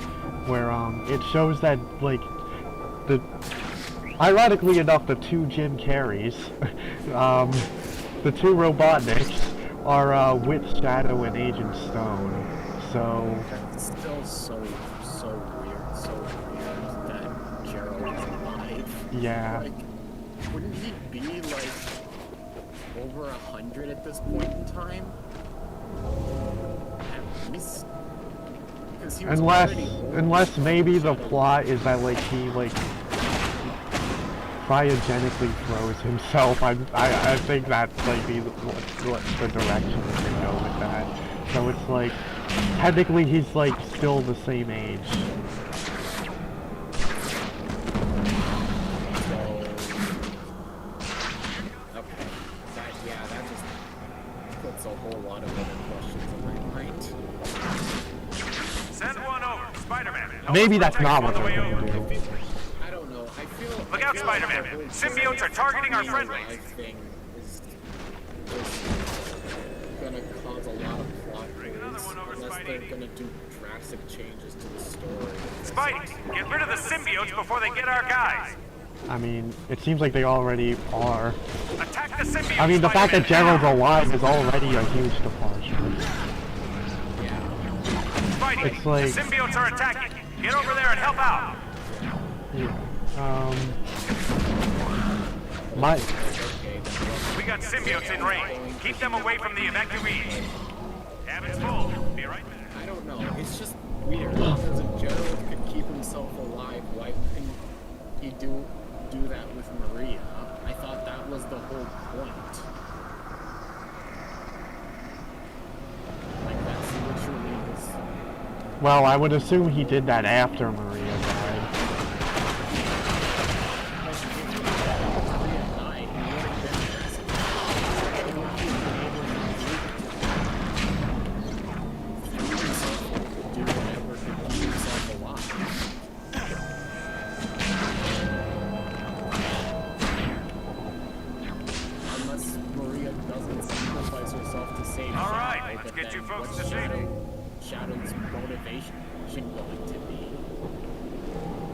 where, it shows that, like, ironically enough, the two Jim Carreys, the two Robotniks, are Wit Shadow and Agent Stone, so... That's still so weird that Gerald is alive. Yeah. Like, wouldn't he be, like, over 100 at this point in time? At least... Because he was already old. Unless maybe the plot is that, like, he, like, cryogenically throws himself. I think that's, like, the direction they can go with that. So it's, like, technically he's, like, still the same age. A whole lot of other questions in my mind. Send one over, Spider-Man. Maybe that's not what they're going to do. I don't know. I feel. Look out, Spider-Man! Symbiotes are targeting our friendlies. Thing is gonna cause a lot of plot holes unless they're gonna do drastic changes to the story. Spidey, get rid of the symbiotes before they get our guys. I mean, it seems like they already are. Attack the symbiote. I mean, the fact that Spider-Man, Gerald's alive is already a huge departure. Spidey, It's like... the symbiotes are attacking. Get over there and help out. Yeah. We got symbiotes in range. Keep them away from the evacuees. Cabin's full. Be right back. I don't know. It's just weird because if Gerald could keep himself alive, why couldn't he do that with Maria? I thought that was the whole point. Like, that's literally his... Well, I would assume he did that after Maria died. Like, if Maria died, he would have been arrested. He would have been able to do whatever to keep himself alive. Unless Maria doesn't sacrifice herself to save All right, Shadow, let's but get you then folks what's to safety. Shadow's motivation going to be?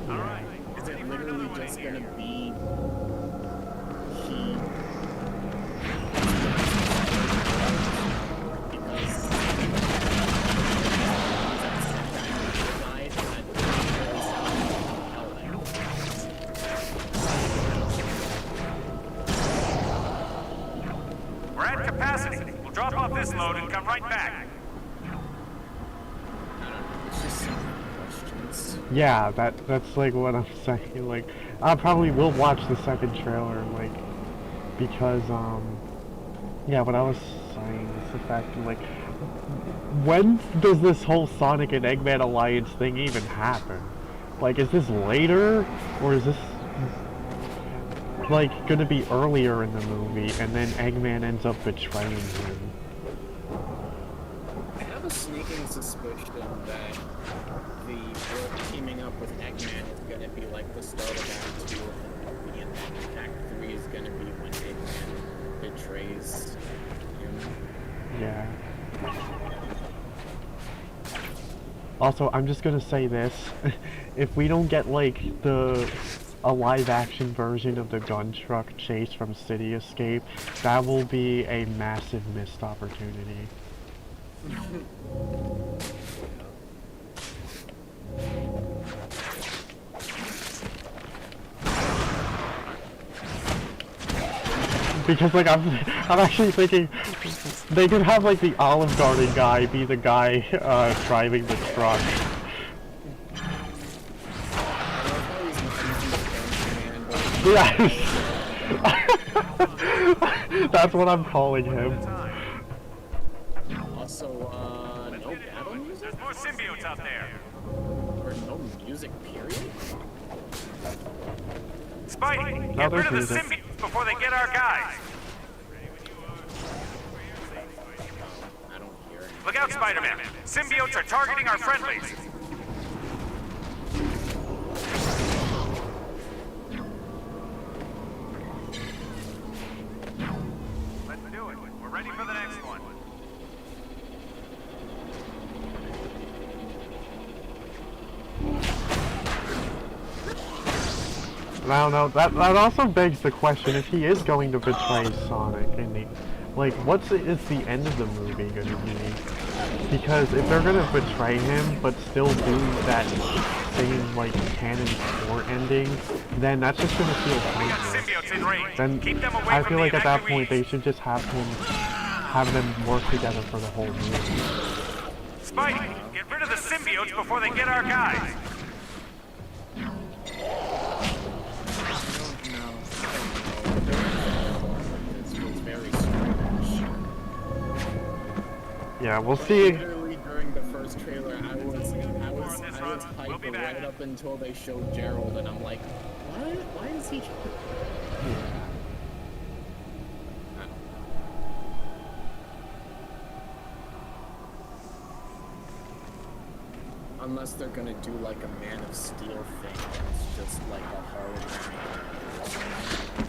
All right. Is it literally just going to be he... We're at capacity. We'll drop off this load and come right back. It's just some questions. Yeah, that's like what I'm saying. Like, I probably will watch the second trailer, like, because, yeah, what I was saying is the fact that, like, when does this whole Sonic and Eggman alliance thing even happen? Like, is this later, or is this, like, gonna be earlier in the movie, and then Eggman ends up betraying him? I have a sneaking suspicion that the world teaming up with Eggman is going to be like the start of Act 2 of the movie, and then Act 3 is going to be when Eggman betrays him. Yeah. Also, I'm just gonna say this. If we don't get, like, a live-action version of the gun truck chase from City Escape, that will be a massive missed opportunity. Because, like, I'm actually thinking, They could have like the Olive Garden guy be the guy driving the truck. Yes! That's what I'm calling him. Also, no battle music? There's more symbiotes out there. Or no music, period? Spidey, No, get rid there's of the music. symbiotes before they get our guys. I don't hear it. Look out, Spider-Man. Symbiotes are targeting our friendlies. Let's do it. We're ready for the next one. I don't know, that also begs the question, if he is going to betray Sonic in the... Like, is the end of the movie gonna be? Because if they're gonna betray him, but still do that same, like, Canon 4 ending, then that's just gonna feel We got pointless. symbiotes in range. Then Keep them away I from feel the like at that point they evacuees. should just have them work together for the whole movie. Spidey, get rid of the symbiotes before they get our guys. This was very strange. Yeah, we'll see. Literally during the first trailer, I was hyped right up until they showed Gerald, and I'm like, why is he? Unless they're gonna do like a Man of Steel thing, it's just like a hologram.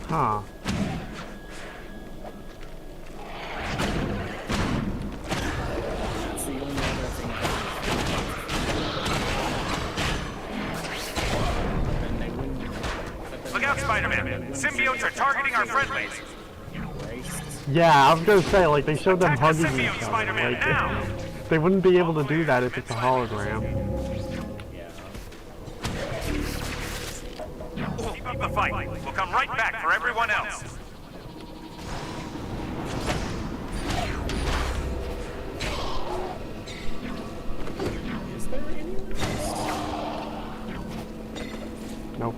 Huh. That's the only other thing. But then they wouldn't. Look out, Spider-Man. Symbiotes are targeting our friendlies. Yeah, I was gonna say, like, they showed them Attack the hugging each symbiote, other. Spider-Man, Like, now! they wouldn't be able to do that if it's a hologram. Keep up the fight. We'll come right back for everyone else. Is there anyone else? Nope.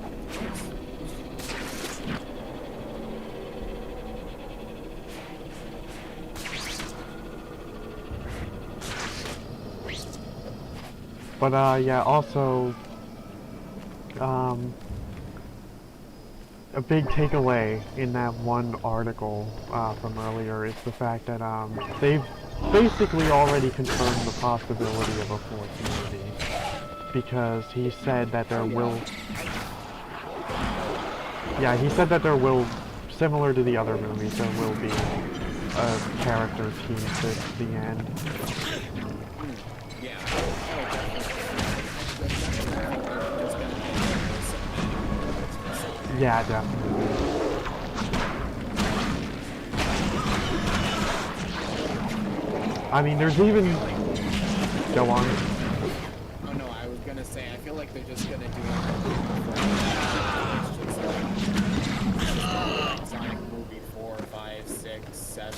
But, yeah, also, a big takeaway in that one article, from earlier is the fact that, they've basically already confirmed the possibility of a fourth movie. Because he said that there will... Yeah, he said that there will, similar to the other movies, there will be a character teased at the end. Yeah, definitely. I mean, there's even... Go on. Oh no, I was gonna say, I feel like they're just gonna do like Sonic movie 4, 5, 6, 7, 8.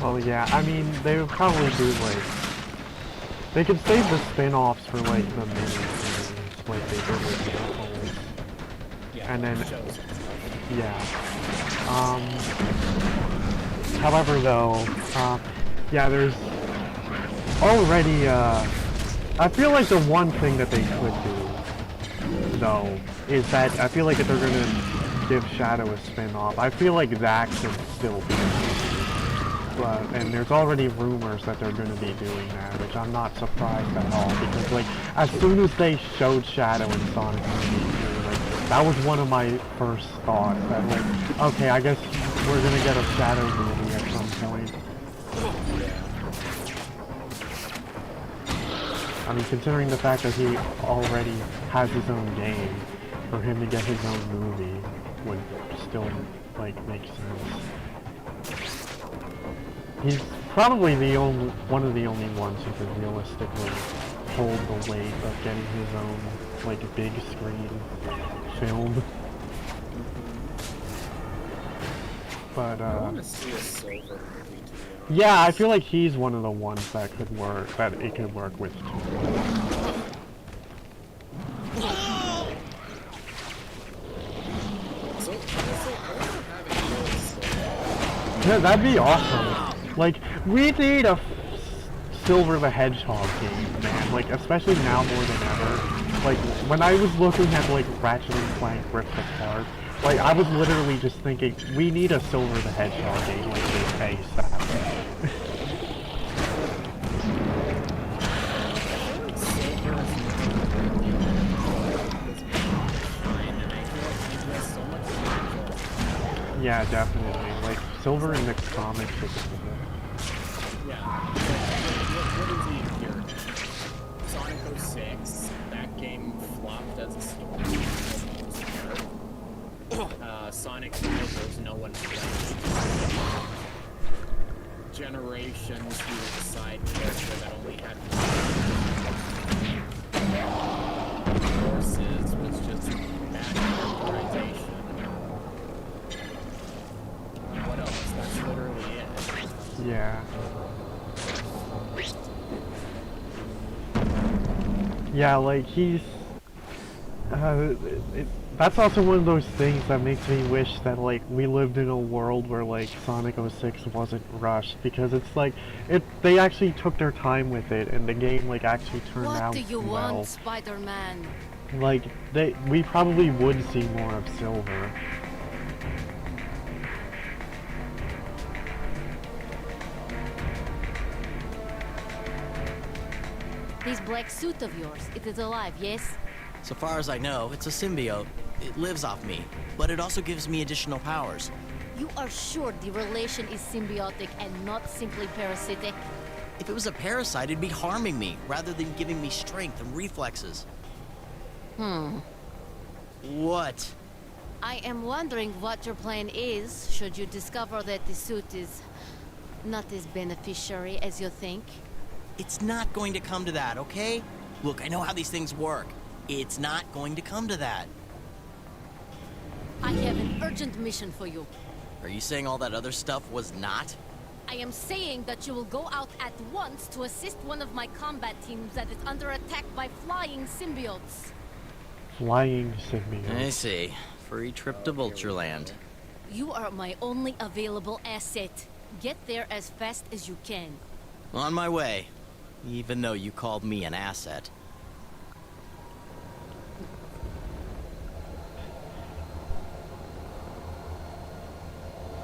Well, yeah, I mean, they would probably do, like... They could save the spin-offs for, like, the mini-series, like they did with the Apples. And then... Yeah. However, though, yeah, there's already, I feel like the one thing that they could do, though, is that I feel like if they're gonna give Shadow a spin-off, I feel like that should still be. But, and there's already rumors that they're gonna be doing that, which I'm not surprised at all, because, like, as soon as they showed Shadow in Sonic movie 2, like, that was one of my first thoughts, that, like, okay, I guess we're gonna get a Shadow movie at some point. I mean, considering the fact that he already has his own game, for him to get his own movie would still, like, make sense. He's probably one of the only ones who could realistically hold the weight of getting his own, like, big screen film. But, I want to see a silver movie, to be honest. yeah, I feel like he's one of the ones that could work, that it could work with too. So, honestly, I want to have it really silver. Yeah, that'd be awesome. Like, we need a Silver the Hedgehog game, man. Like, especially now more than ever. Like, when I was looking at, like, Ratchet and Clank Rift Apart, like, I was literally just thinking, we need a Silver the Hedgehog game like this ASAP. Yeah, definitely. Like, Silver in the comics is cool. Yeah. What is he here? Sonic 06, that game flopped as a story. Sonic Heroes, no one played. Generations, he was a side character that only had Horses was just bad characterization. What else? That's literally it. Yeah. Yeah, like, he's... that's also one of those things that makes me wish that, like, we lived in a world where, like, Sonic 06 wasn't rushed, because it's like, they actually took their time with it, and the game, like, actually turned out well. What do you want, Spider-Man? Like, we probably would see more of Silver. This black suit of yours, it is alive, yes? So far as I know, it's a symbiote. It lives off me, but it also gives me additional powers. You are sure the relation is symbiotic and not simply parasitic? If it was a parasite, it'd be harming me, rather than giving me strength and reflexes. What? I am wondering what your plan is, should you discover that the suit is not as beneficiary as you think. It's not going to come to that, okay? Look, I know how these things work. It's not going to come to that. I have an urgent mission for you. Are you saying all that other stuff was not? I am saying that you will go out at once to assist one of my combat teams that is under attack by flying symbiotes. Flying symbiote. I see. Free trip to Vultureland. You are my only available asset. Get there as fast as you can. On my way. Even though you called me an asset.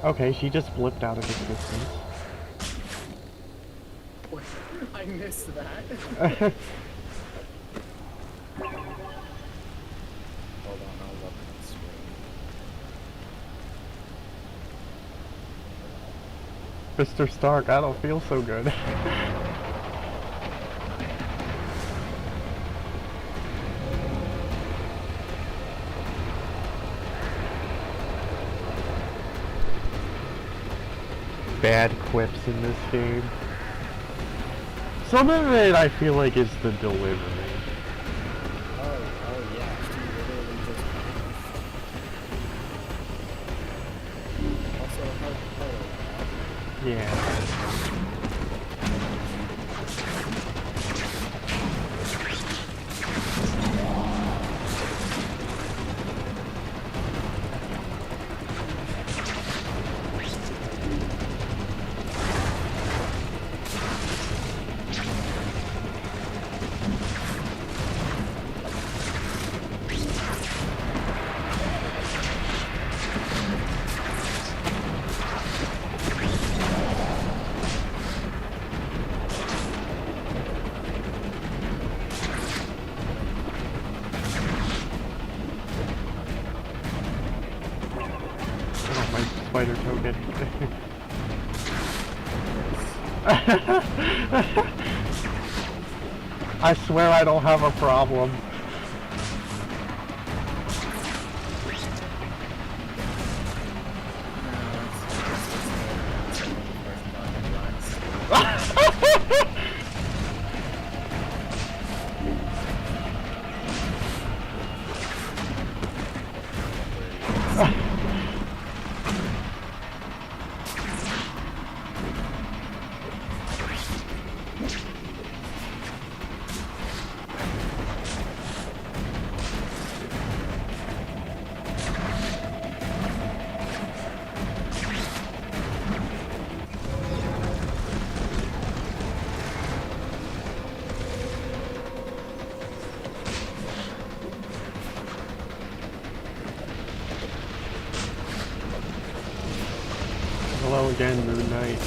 Okay, she just flipped out of existence. I missed that. Hold on, I'll look at the screen. Mr. Stark, I don't feel so good. Bad quips in this game. Some of it I feel like is the delivery. Oh yeah, she literally just also, Yeah. Spider token. I swear I don't have a problem. Hello again, Moon Knight.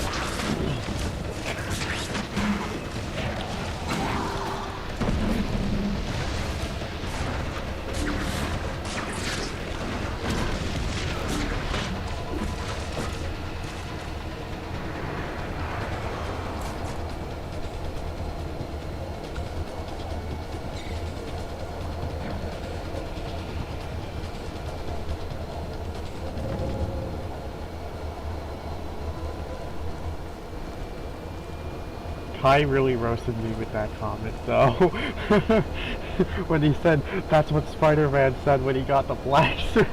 Kai really roasted me with that comment, though. When he said that's what Spider-Man said when he got the black suit.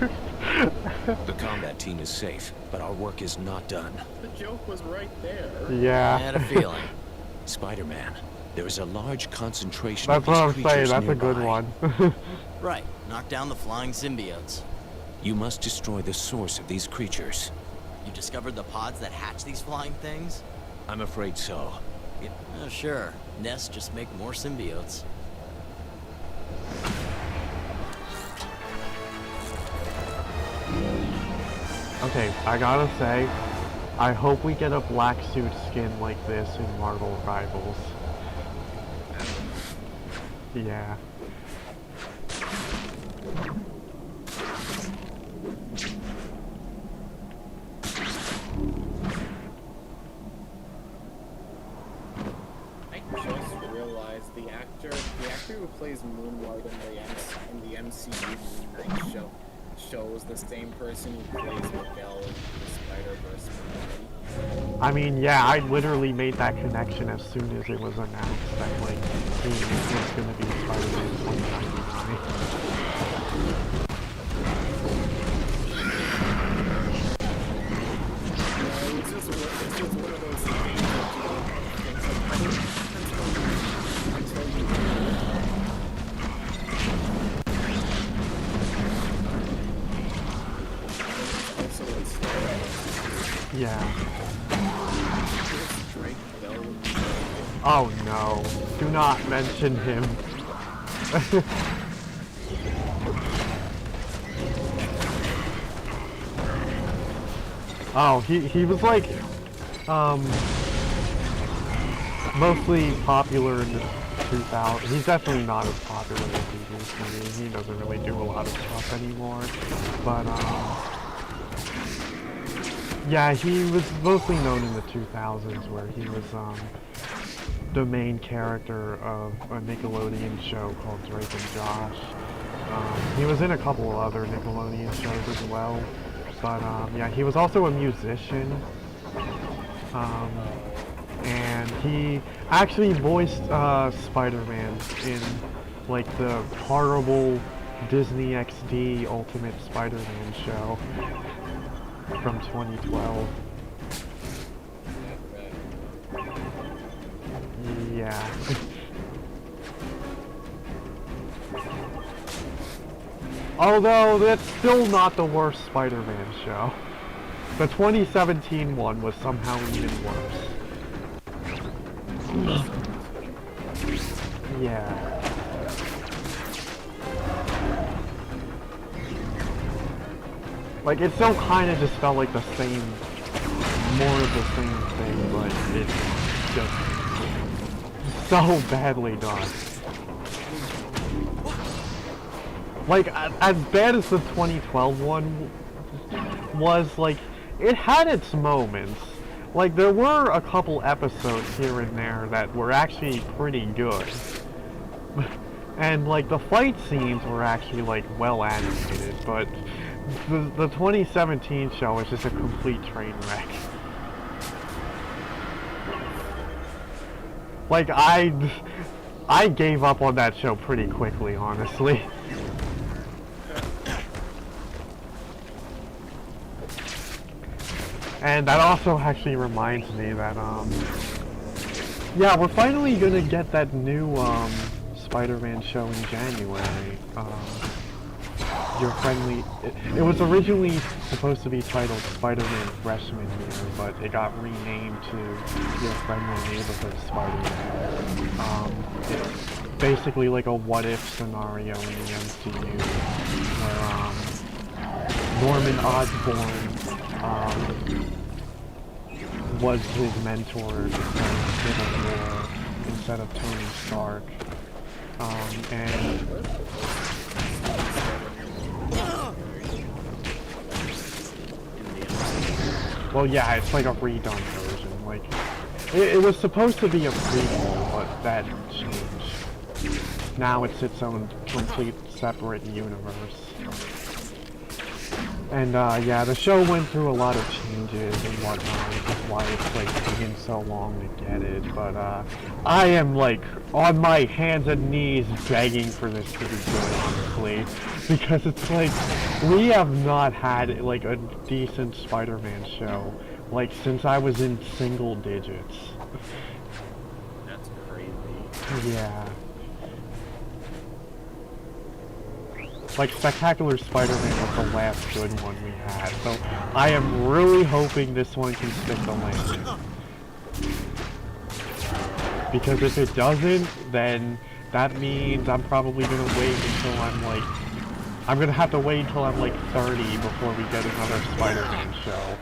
The combat team is safe, but our work is not done. The joke was right there. Yeah. I had a feeling. Spider-Man, there is a large concentration That's of what I'm these saying, creatures that's a good nearby. one. Right, knock down the flying symbiotes. You must destroy the source of these creatures. You discovered the pods that hatch these flying things? I'm afraid so. Oh, sure. Nests just make more symbiotes. Okay, I gotta say, I hope we get a black suit skin like this in Marvel Rivals. Yeah. I just realized the actor who plays Moonlight in the MCU Moon Knight shows the same person who plays Miguel in the Spider-Verse movie. I mean, yeah, I literally made that connection as soon as it was announced that, like, he was gonna be Spider-Man 2099. It's just one of those things that you don't think until you do it. Also, it's Yeah. Drake Bell. Oh no. Do not mention him. Oh, he was like, mostly popular in the 2000s. He's definitely not as popular as he used to be. He doesn't really do a lot of stuff anymore. But, yeah, he was mostly known in the 2000s where he was, the main character of a Nickelodeon show called Drake and Josh. He was in a couple of other Nickelodeon shows as well. But, yeah, he was also a musician. And he actually voiced, Spider-Man in, like, the horrible Disney XD Ultimate Spider-Man show from 2012. Yeah. Although, that's still not the worst Spider-Man show. The 2017 one was somehow even worse. Yeah. Like, it still kind of just felt like the same, more of the same thing, but it's just so badly done. Like, as bad as the 2012 one was, like, it had its moments. Like, there were a couple episodes here and there that were actually pretty good. And, like, the fight scenes were actually, like, well animated, but the 2017 show was just a complete train wreck. Like, I gave up on that show pretty quickly, honestly. And that also actually reminds me that, yeah, we're finally gonna get that new, Spider-Man show in January. Your friendly... It was originally supposed to be titled Spider-Man Freshman Year, but it got renamed to Your Friendly Neighborhood Spider-Man. It's basically like a what-if scenario in the MCU, where, Norman Osborn, was his mentor during Civil War instead of Tony Stark. And... Well, yeah, it's like a redone version. Like, it was supposed to be a prequel, but that changed. Now it's its own complete separate universe. And, yeah, the show went through a lot of changes and whatnot, which is why it's, like, taking so long to get it, but, I am, like, on my hands and knees begging for this to be good, honestly, because it's, like, we have not had, like, a decent Spider-Man show, like, since I was in single digits. That's crazy. Yeah. Like, Spectacular Spider-Man was the last good one we had, so I am really hoping this one can stick the landing. Because if it doesn't, then that means I'm probably gonna wait until I'm like... I'm gonna have to wait until I'm like 30 before we get another Spider-Man show.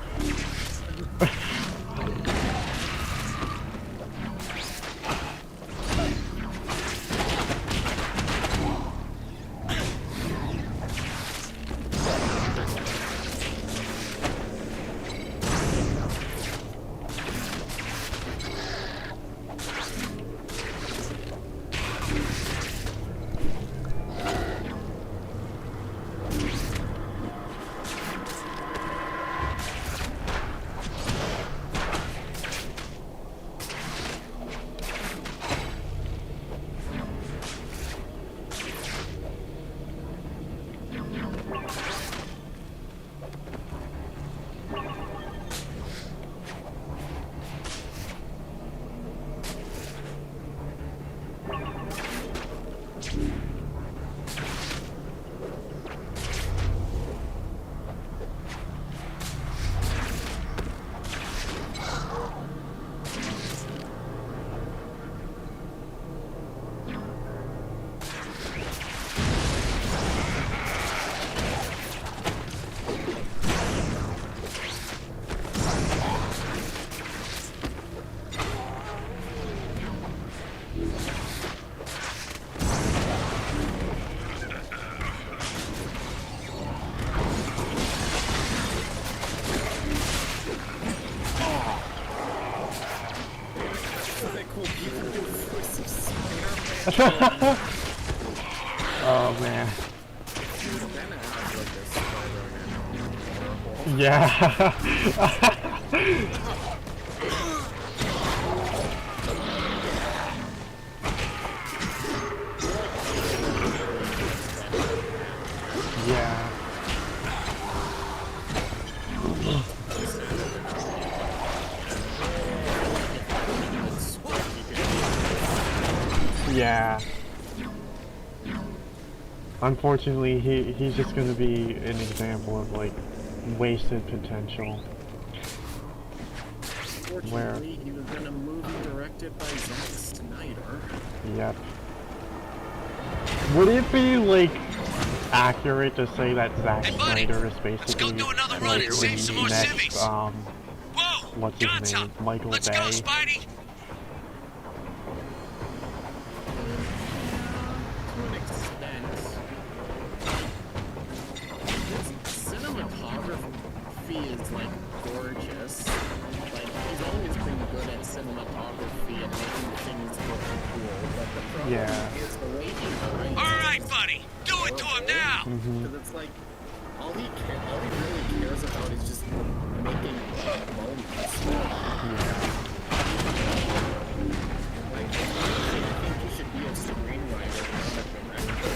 Oh man. Yeah. Yeah. Yeah. Unfortunately, he's just gonna be an example of like wasted potential. Where he was in a movie directed by Zack Snyder. Yep. Would it be like accurate to say that Zack Snyder is basically like the next what's his name? Michael Bay? Spidey! Cinematography is like gorgeous. Like he's always been good at cinematography and making things look cool. But the problem is the way he writes. All right, buddy, do it to him now. Because it's like all he really cares about is just making moments. Like I think he should be a screenwriter, not a director.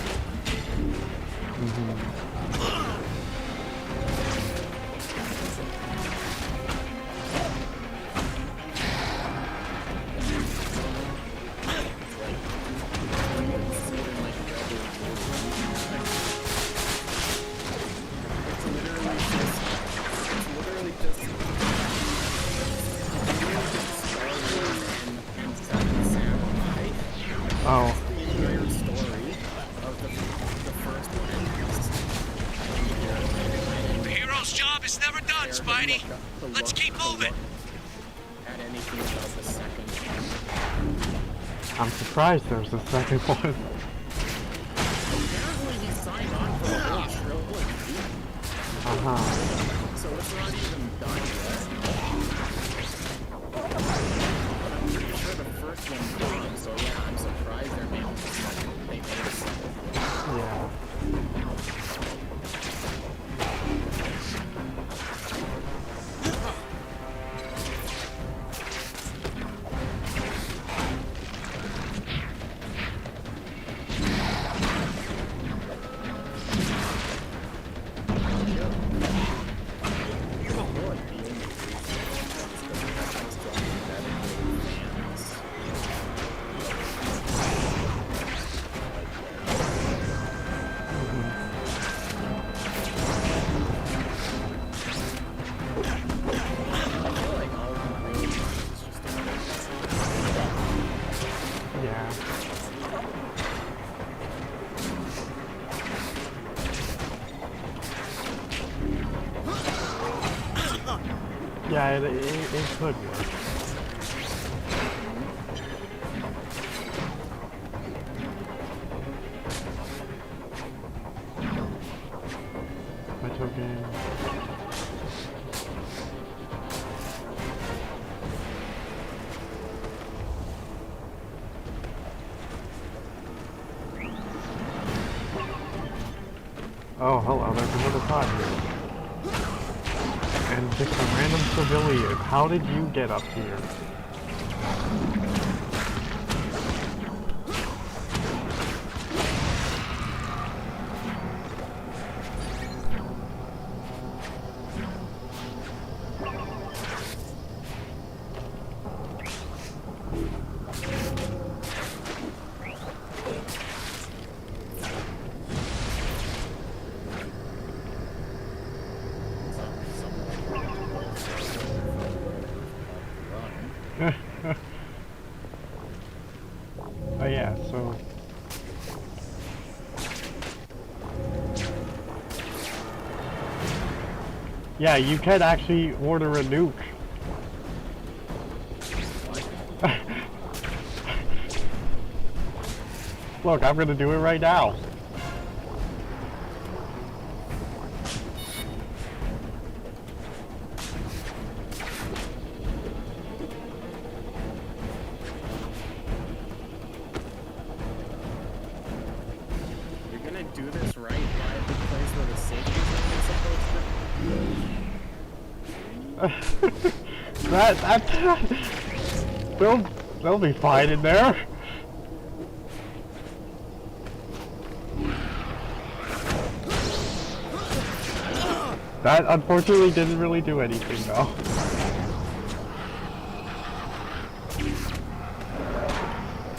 Spidey. Let's keep moving. At anything about the second one. I'm surprised there's a second one. Apparently he signed on for the whole trilogy. Uh-huh. So it's not even done yet. But I'm pretty sure the first one's done, so yeah, I'm surprised they made a second one. Yeah. Yeah, it could work. My token. Oh, hello, there's another pod here. And just a random civilian. How did you get up here? Oh yeah, so... Yeah, you can actually order a nuke. Look, I'm gonna do it right now. Do this right by the place where the safety zone is supposed to be? They'll be fine in there. That unfortunately didn't really do anything though.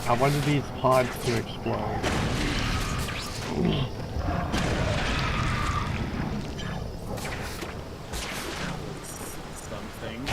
I wanted these pods to explode. Something.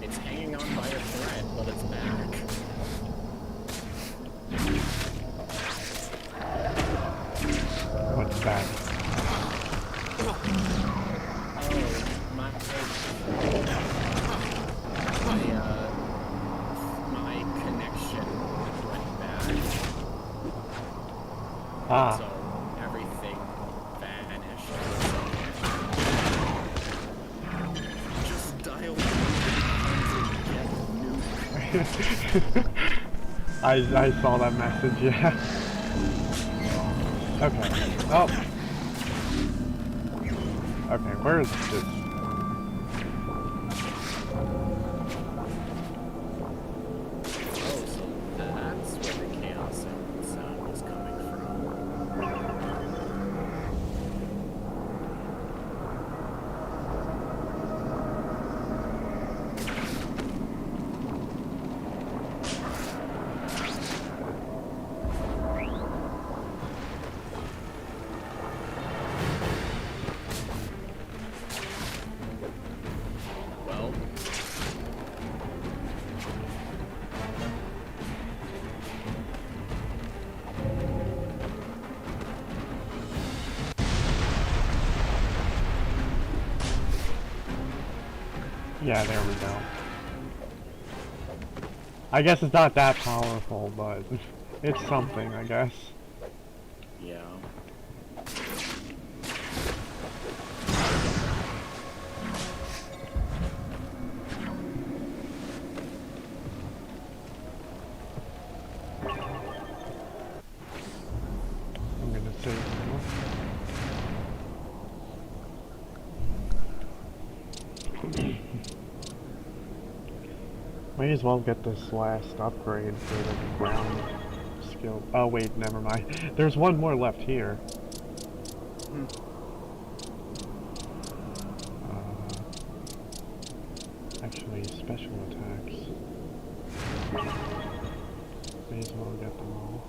It's hanging on by a thread, but it's back. What's that? My connection went bad. Ah. So everything vanished. Just dial I saw that message, yeah. Okay. Oh. Okay, where is this? Oh, so that's where the chaos is. Yeah, there we go. I guess it's not that powerful, but it's something, I guess. Yeah. I'm gonna save now. Might as well get this last upgrade for the ground skill. Oh wait, never mind. There's one more left here. Actually, special attacks. May as well get them all.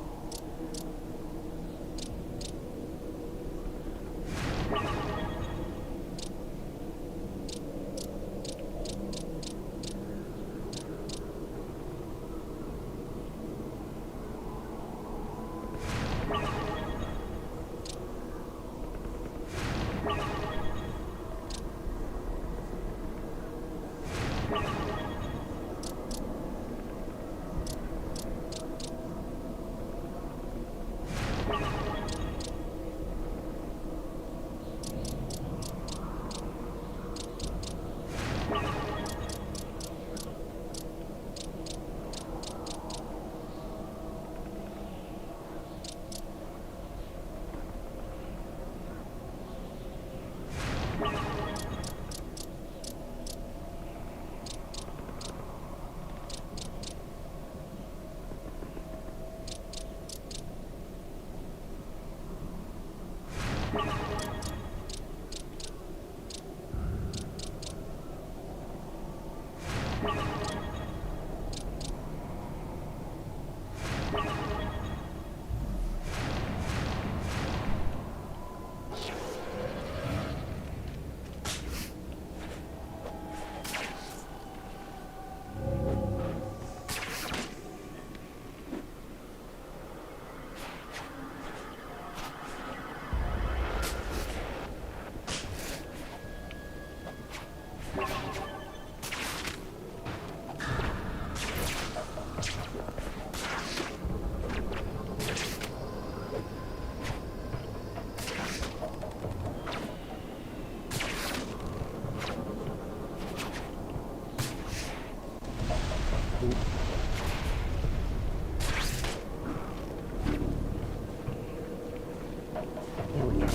There we go.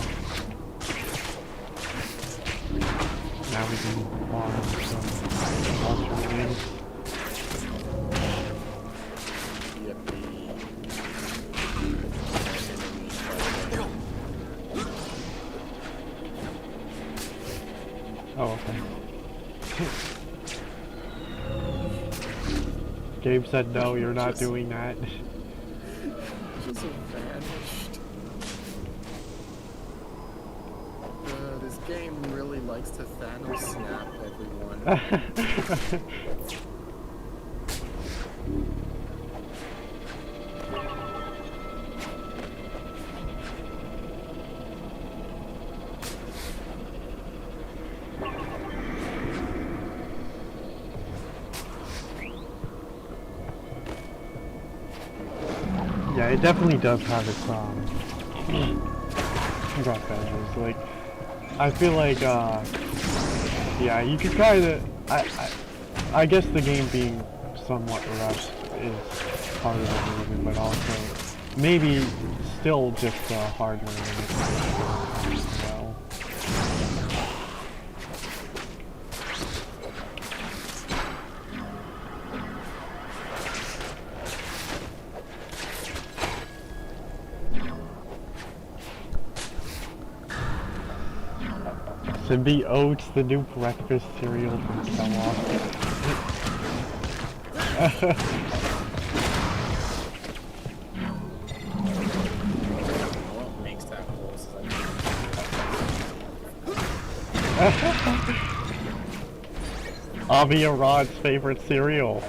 Now we can farm some ultra wings. Oh, okay. Gabe said no, you're not doing that. Just vanished. This game really likes to Thanos snap everyone. Yeah, it definitely does have its rough edges. Like, I feel like yeah, you could kinda I guess the game being somewhat rushed is part of the reason, but also maybe still just hardware limitations as well. Simbi Oats, the new breakfast cereal from Kellogg. What makes that close? Avia Rod's favorite cereal.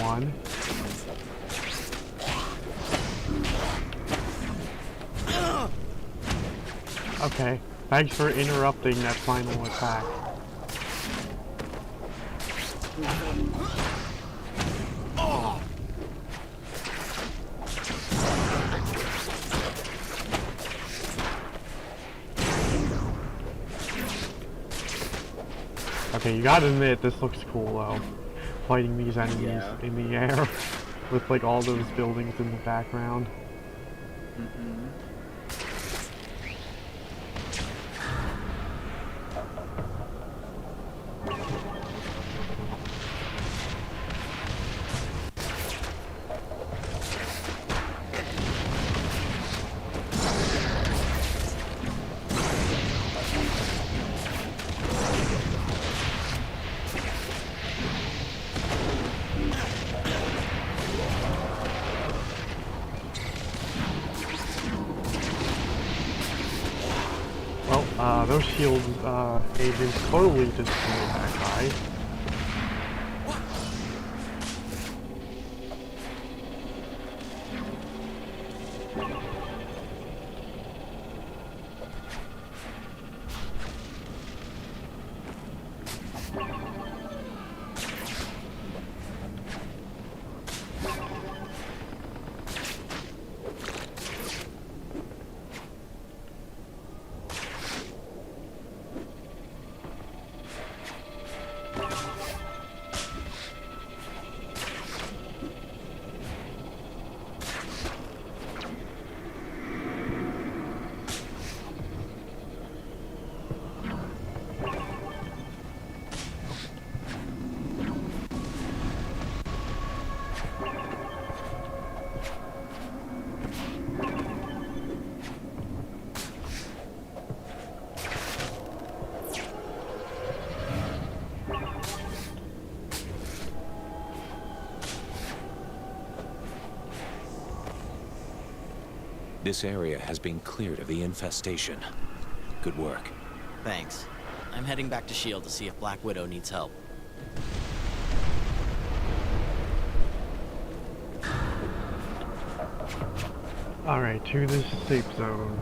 one. Okay, thanks for interrupting that final attack. Okay, you gotta admit, this looks cool though. Fighting these enemies in the air with like all those buildings in the background. Well, those shields, agents totally destroyed that guy. This area has been cleared of the infestation. Good work. Thanks. I'm heading back to S.H.I.E.L.D. to see if Black Widow needs help. Alright, to this safe zone.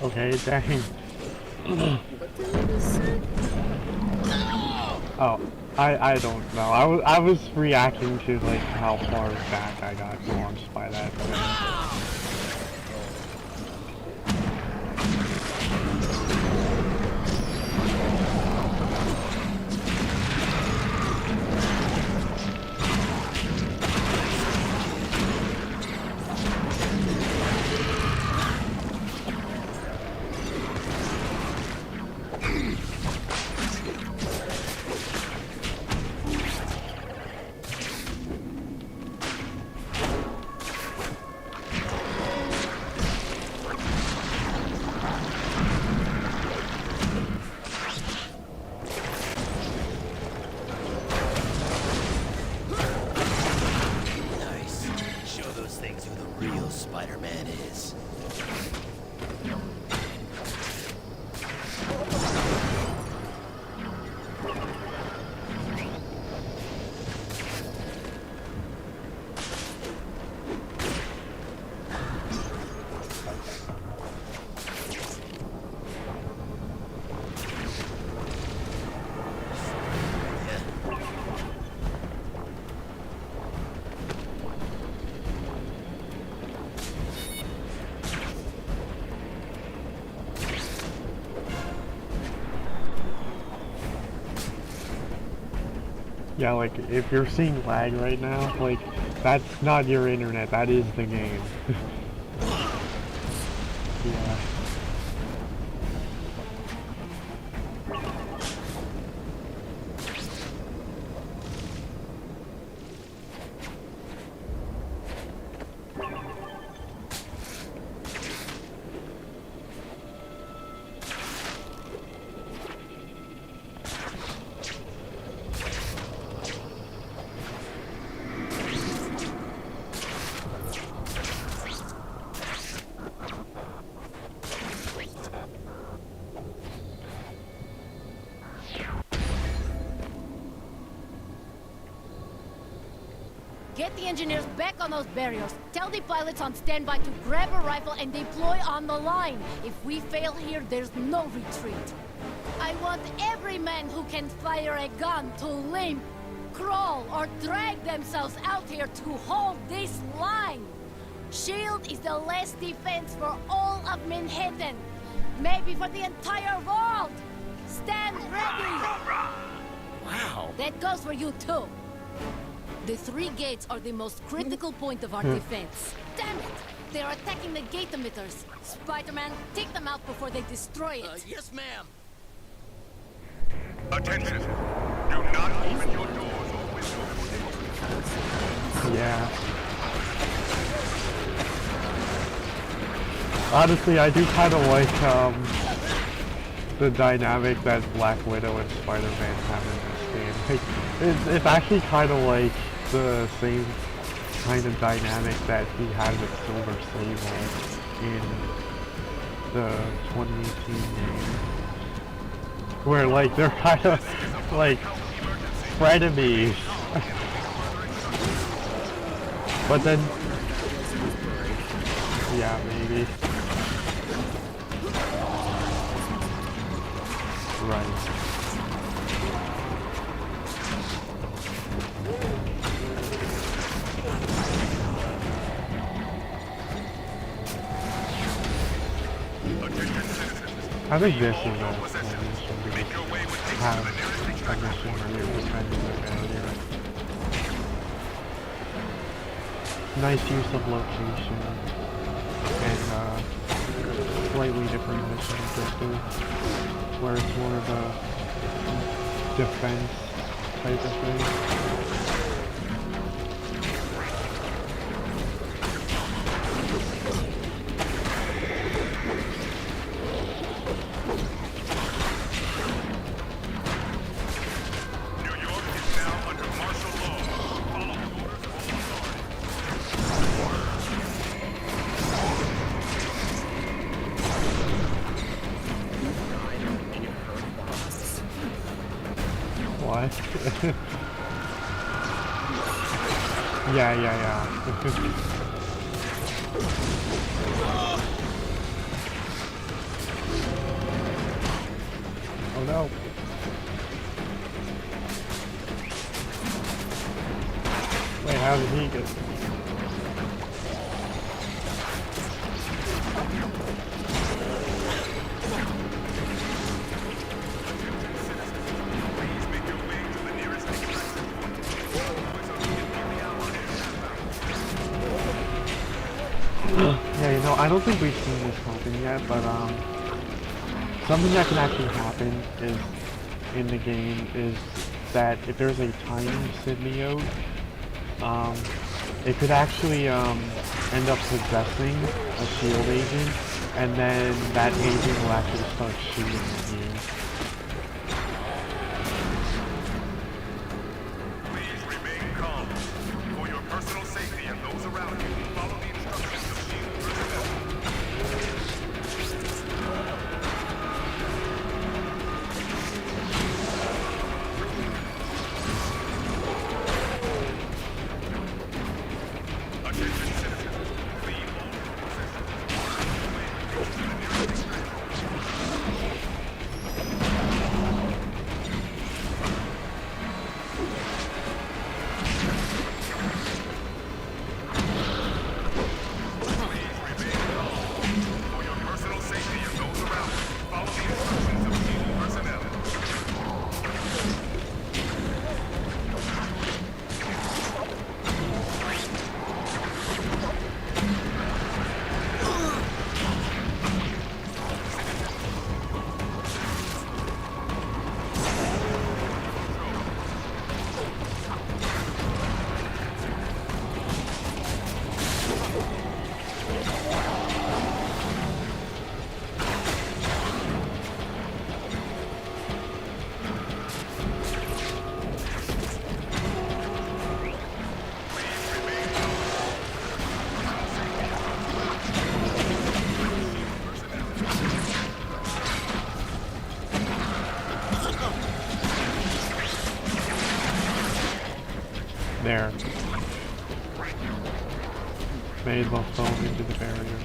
Okay, dang. What did you just say? Oh, I don't know. I was reacting to like how far back I got launched by that thing. Nice. Show those things who the real Spider-Man is. Yeah, like if you're seeing lag right now, like that's not your internet, that is the game. Yeah. Get the engineers back on those barriers. Tell the pilots on standby to grab a rifle and deploy on the line. If we fail here, there's no retreat. I want every man who can fire a gun to limp, crawl, or drag themselves out here to hold this line. SHIELD is the last defense for all of Manhattan. Maybe for the entire world. Stand ready. Wow. That goes for you too. The 3 gates are the most critical point of our defense. Damn it! They're attacking the gate emitters. Spider-Man, take them out before they destroy it. Yes, ma'am. Attention! Do not open your doors or windows. Yeah. Honestly, I do kind of like the dynamic that Black Widow and Spider-Man have in this game. Like, it's actually kind of like the same kind of dynamic that he had with Silver Sable in the 2018 game. Where like they're kind of like frenemies. But then, yeah, maybe. Right. I think this is a mission we have a mission where we were trying to look at here. Nice use of location and slightly different mission objective where it's more of a defense type of thing. What? yeah. Oh no. Wait, how did he get? Yeah, you know, I don't think we've seen this happen yet, but something that can actually happen is in the game is that if there's a tiny symbiote, it could actually end up possessing a shield agent, and then that agent will actually start shooting at you. Please remain calm. For your personal safety and those around you, follow the instructions of SHIELD personnel. Attention citizens. Flee all possessions. Go to the nearest extraction. For your personal safety and those around you, follow the instructions of SHIELD personnel. There. May as well fall into the barrier.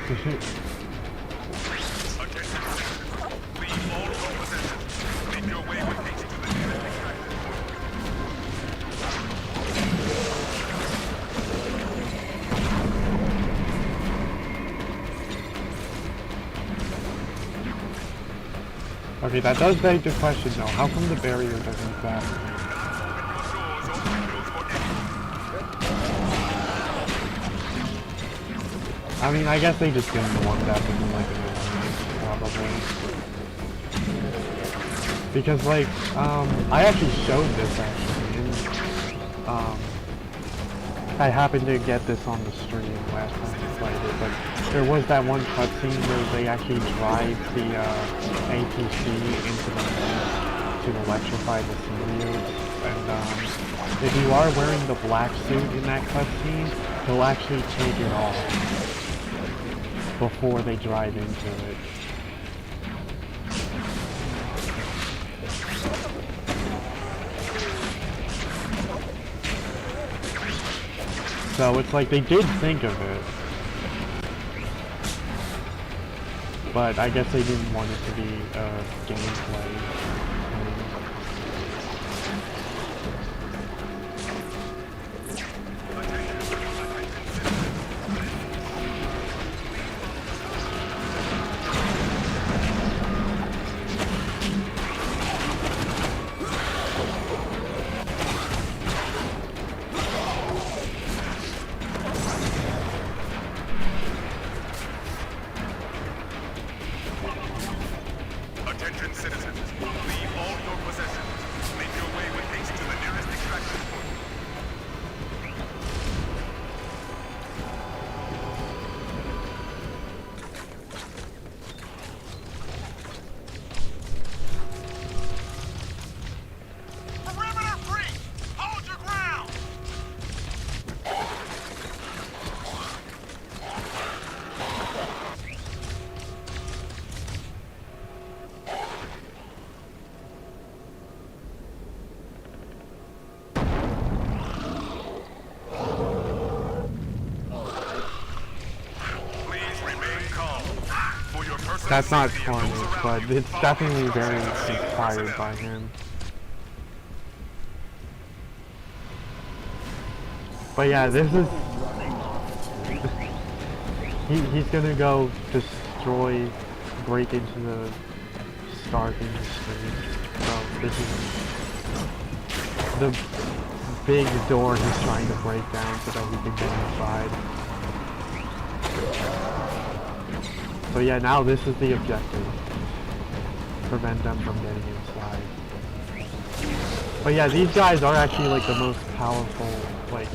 Attention citizens. Leave all known possessions. Make your way with haste to the nearest extraction point. Okay, that does beg the question though, how come the barrier doesn't fasten? I mean, I guess they just didn't want that to be like probably. Because like, I actually showed this actually, and I happened to get this on the stream last time I played it, but there was that one cutscene where they actually drive the ATC into the vent to electrify the symbiote, and if you are wearing the black suit in that cutscene, they'll actually take it off before they drive into it. So it's like they did think of it, but I guess they didn't want it to be gameplay. Attention citizens. Leave that's not Carnage, but it's definitely very inspired by him. But yeah, this is... he's gonna go destroy, break into the Stark industry. So this is the big door he's trying to break down so that we can get inside. So yeah, now this is the objective. Prevent them from getting inside. But yeah, these guys are actually like the most powerful, like,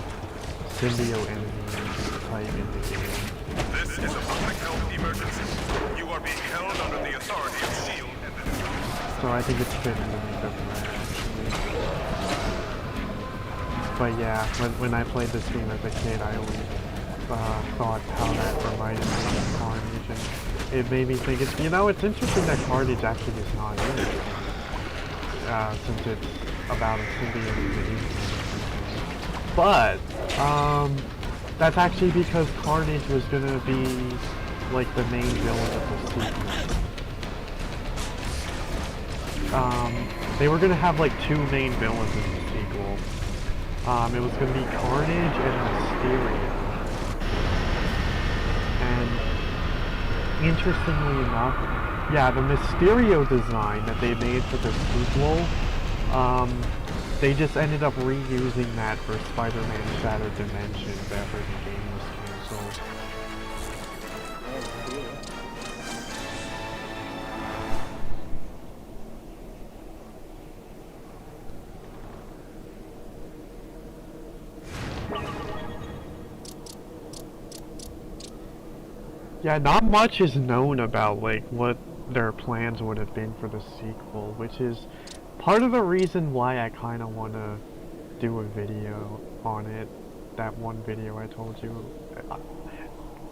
symbiote enemies type in the game. This is a public health emergency. You are being held under the authority of S.H.I.E.L.D. and the... So I think it's fitting to make them that, actually. But yeah, when I played this game as a kid, I always thought how that reminded me of Carnage, and it made me think, it's, you know, it's interesting that Carnage actually is not in it, since it's about a symbiote disease. But, that's actually because Carnage was gonna be, like, the main villain of the sequel. They were gonna have, like, two main villains in the sequel. It was gonna be Carnage and Mysterio. And, interestingly enough, yeah, the Mysterio design that they made for the sequel, they just ended up reusing that for Spider-Man Shattered Dimensions after the game was cancelled. Yeah, not much is known about, like, what their plans would have been for the sequel, which is part of the reason why I kind of want to do a video on it. That one video I told you,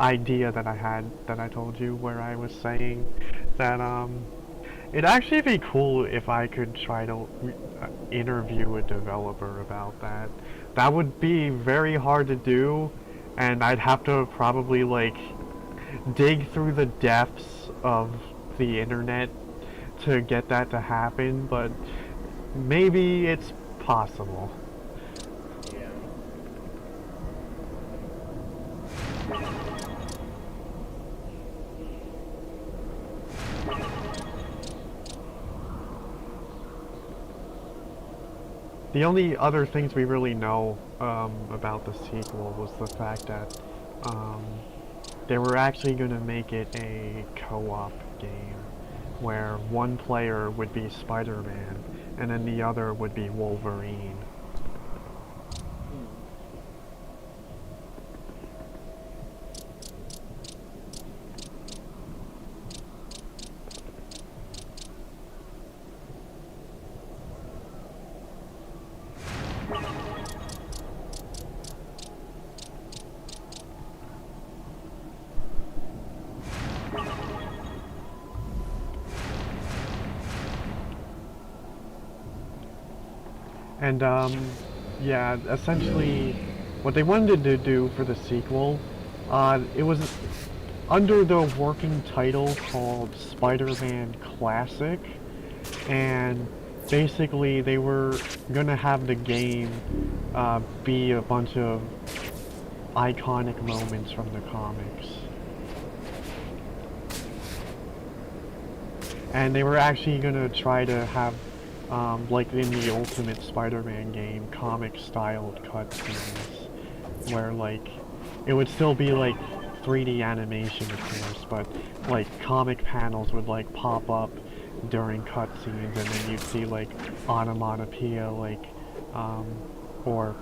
idea that I had, that I told you, where I was saying that, it'd actually be cool if I could try to interview a developer about that. That would be very hard to do, and I'd have to probably, like, dig through the depths of the internet to get that to happen, but maybe it's possible. Yeah. The only other things we really know about the sequel was the fact that they were actually going to make it a co-op game where one player would be Spider-Man and then the other would be Wolverine. And, yeah, essentially, what they wanted to do for the sequel, it was under the working title called Spider-Man Classic, and basically they were gonna have the game, be a bunch of iconic moments from the comics. And they were actually gonna try to have, like in the Ultimate Spider-Man game, comic-styled cutscenes, where, like, it would still be, like, 3D animation, of course, but, like, comic panels would, like, pop up during cutscenes, and then you'd see, like, onomatopoeia, like, or,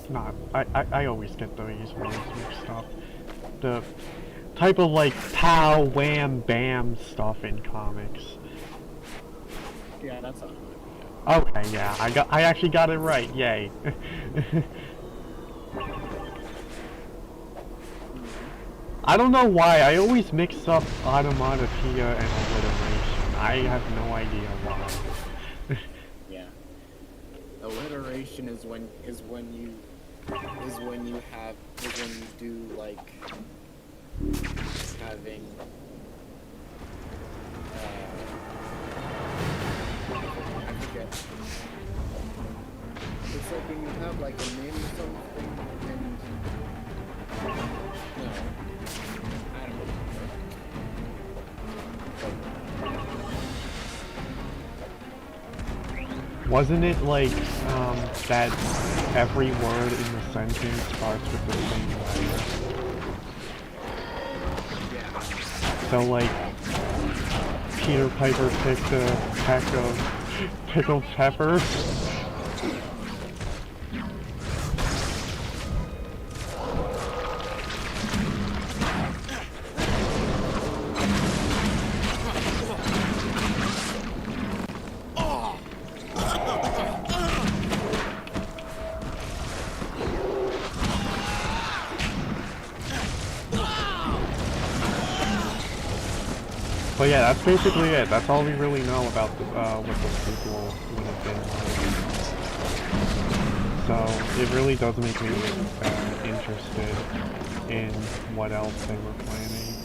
not, I always get those words mixed up. The type of, like, pow, wham, bam stuff in comics. Yeah, that's all. Okay, yeah, I actually got it right, yay. I don't know why, I always mix up onomatopoeia and alliteration. I have no idea why. Yeah. Alliteration is when you do, like, having like a name or something, and no, I don't know. Wasn't it like that every word in the sentence starts with the same letter? So like Peter Piper picked a peck of pickled peppers. But yeah, that's basically it. That's all we really know about the, what the sequel would have been like. So it really does make me interested in what else they were planning.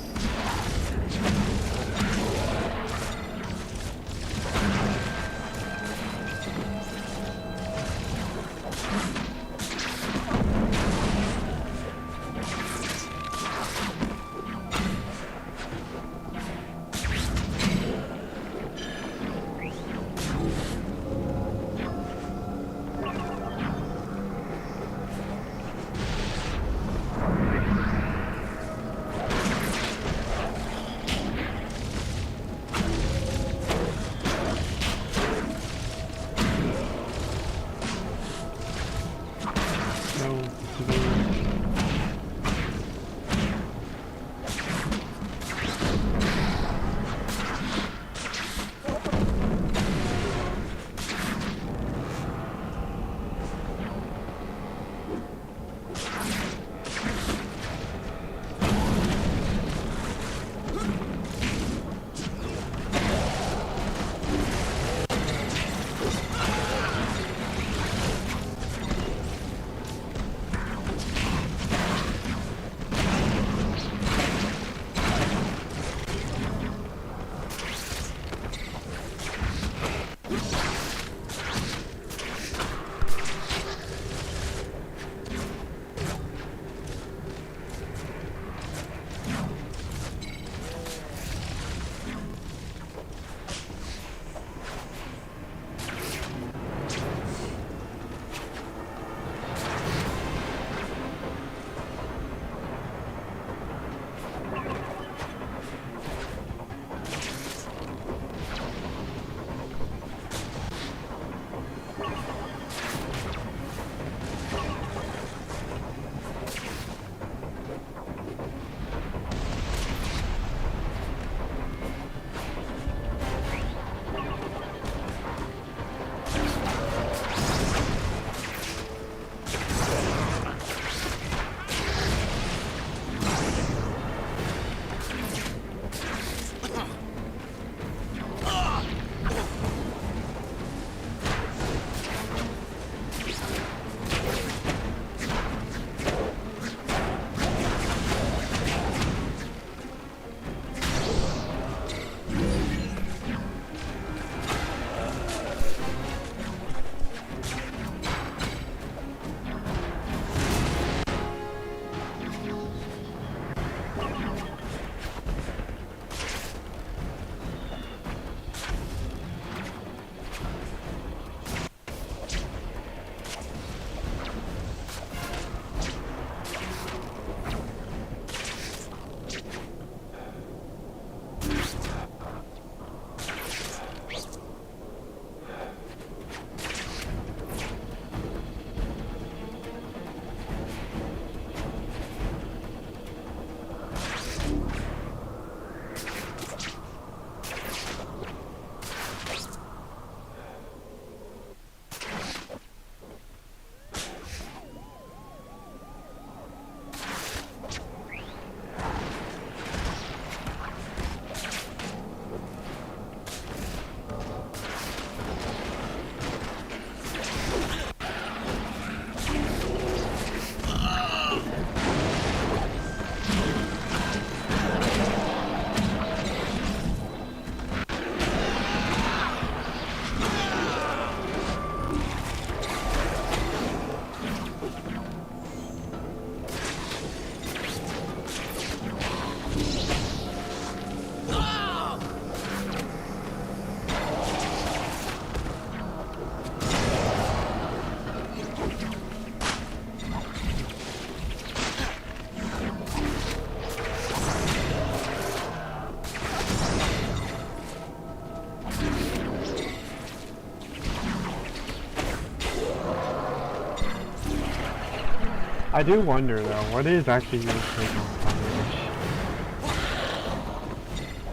I do wonder though, what is actually your take on Carnage?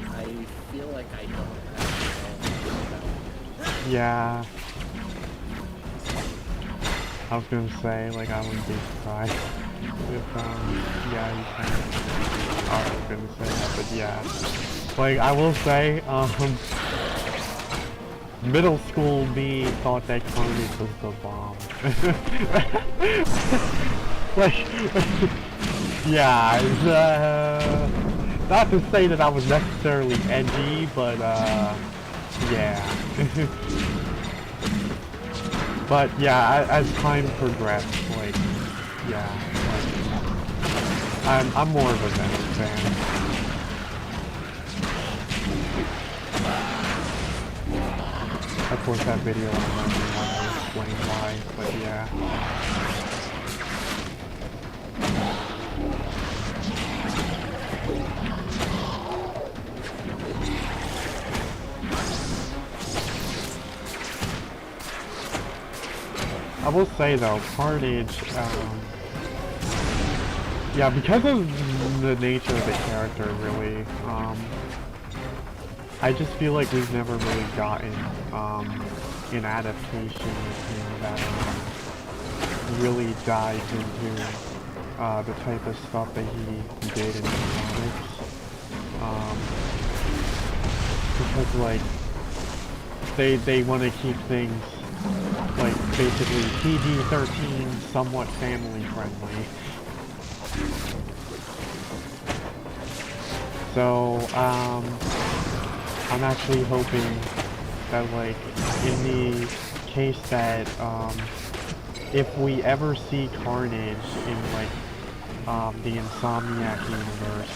I feel like I don't actually know. Yeah. I was gonna say, like, I wouldn't be surprised if, yeah, you can. I was gonna say that, but yeah. Like, I will say, middle school me thought that Carnage was the bomb. Like, yeah, it's, not to say that I was necessarily edgy, but, yeah. But yeah, as time progressed, like, yeah, like, I'm more of a Venom fan. Of course, that video on my want to explain why, but yeah. I will say though, Carnage, yeah, because of the nature of the character, really, I just feel like we've never really gotten an adaptation of him that really dives into the type of stuff that he did in the comics. Because like they want to keep things like basically PG-13, somewhat family friendly. So I'm actually hoping that, like, in the case that if we ever see Carnage in like the Insomniac universe,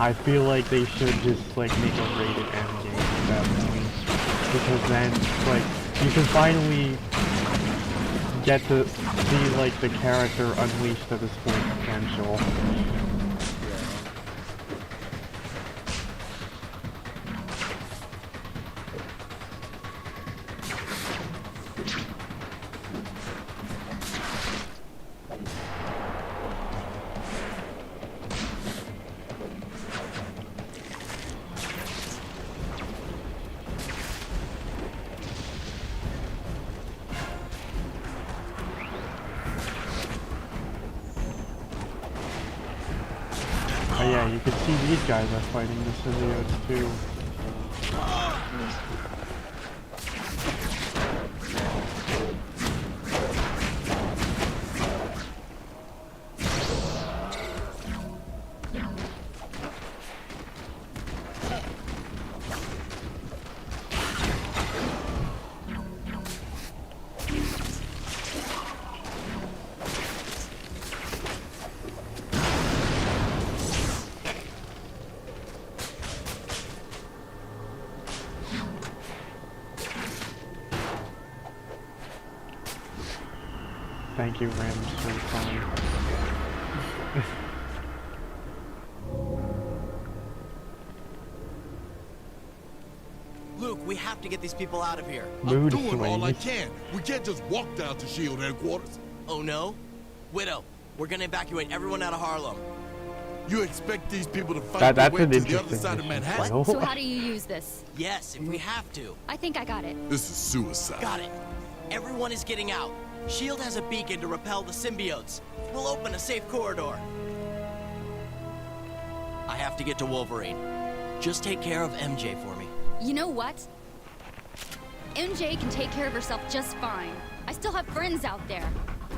I feel like they should just like make a rated M game at that point, because then like you can finally get to see like the character unleashed at his full potential. Oh yeah, you can see these guys are fighting the symbiotes too. Thank you, Rams, for the time. Luke, we have to get these people out of here. Mood I'm doing all I swings. can. We can't just walk down to SHIELD headquarters. Oh no? Widow, we're gonna evacuate everyone out of Harlem. You expect these people to fight their That's way an to the other interesting side of mission. Manhattan? What? So how do you use this? Yes, if we have to. I think I got it. This is suicide. Got it. Everyone is getting out. SHIELD has a beacon to repel the symbiotes. We'll open a safe corridor. I have to get to Wolverine. Just take care of MJ for me. You know what? MJ can take care of herself just fine. I still have friends out there.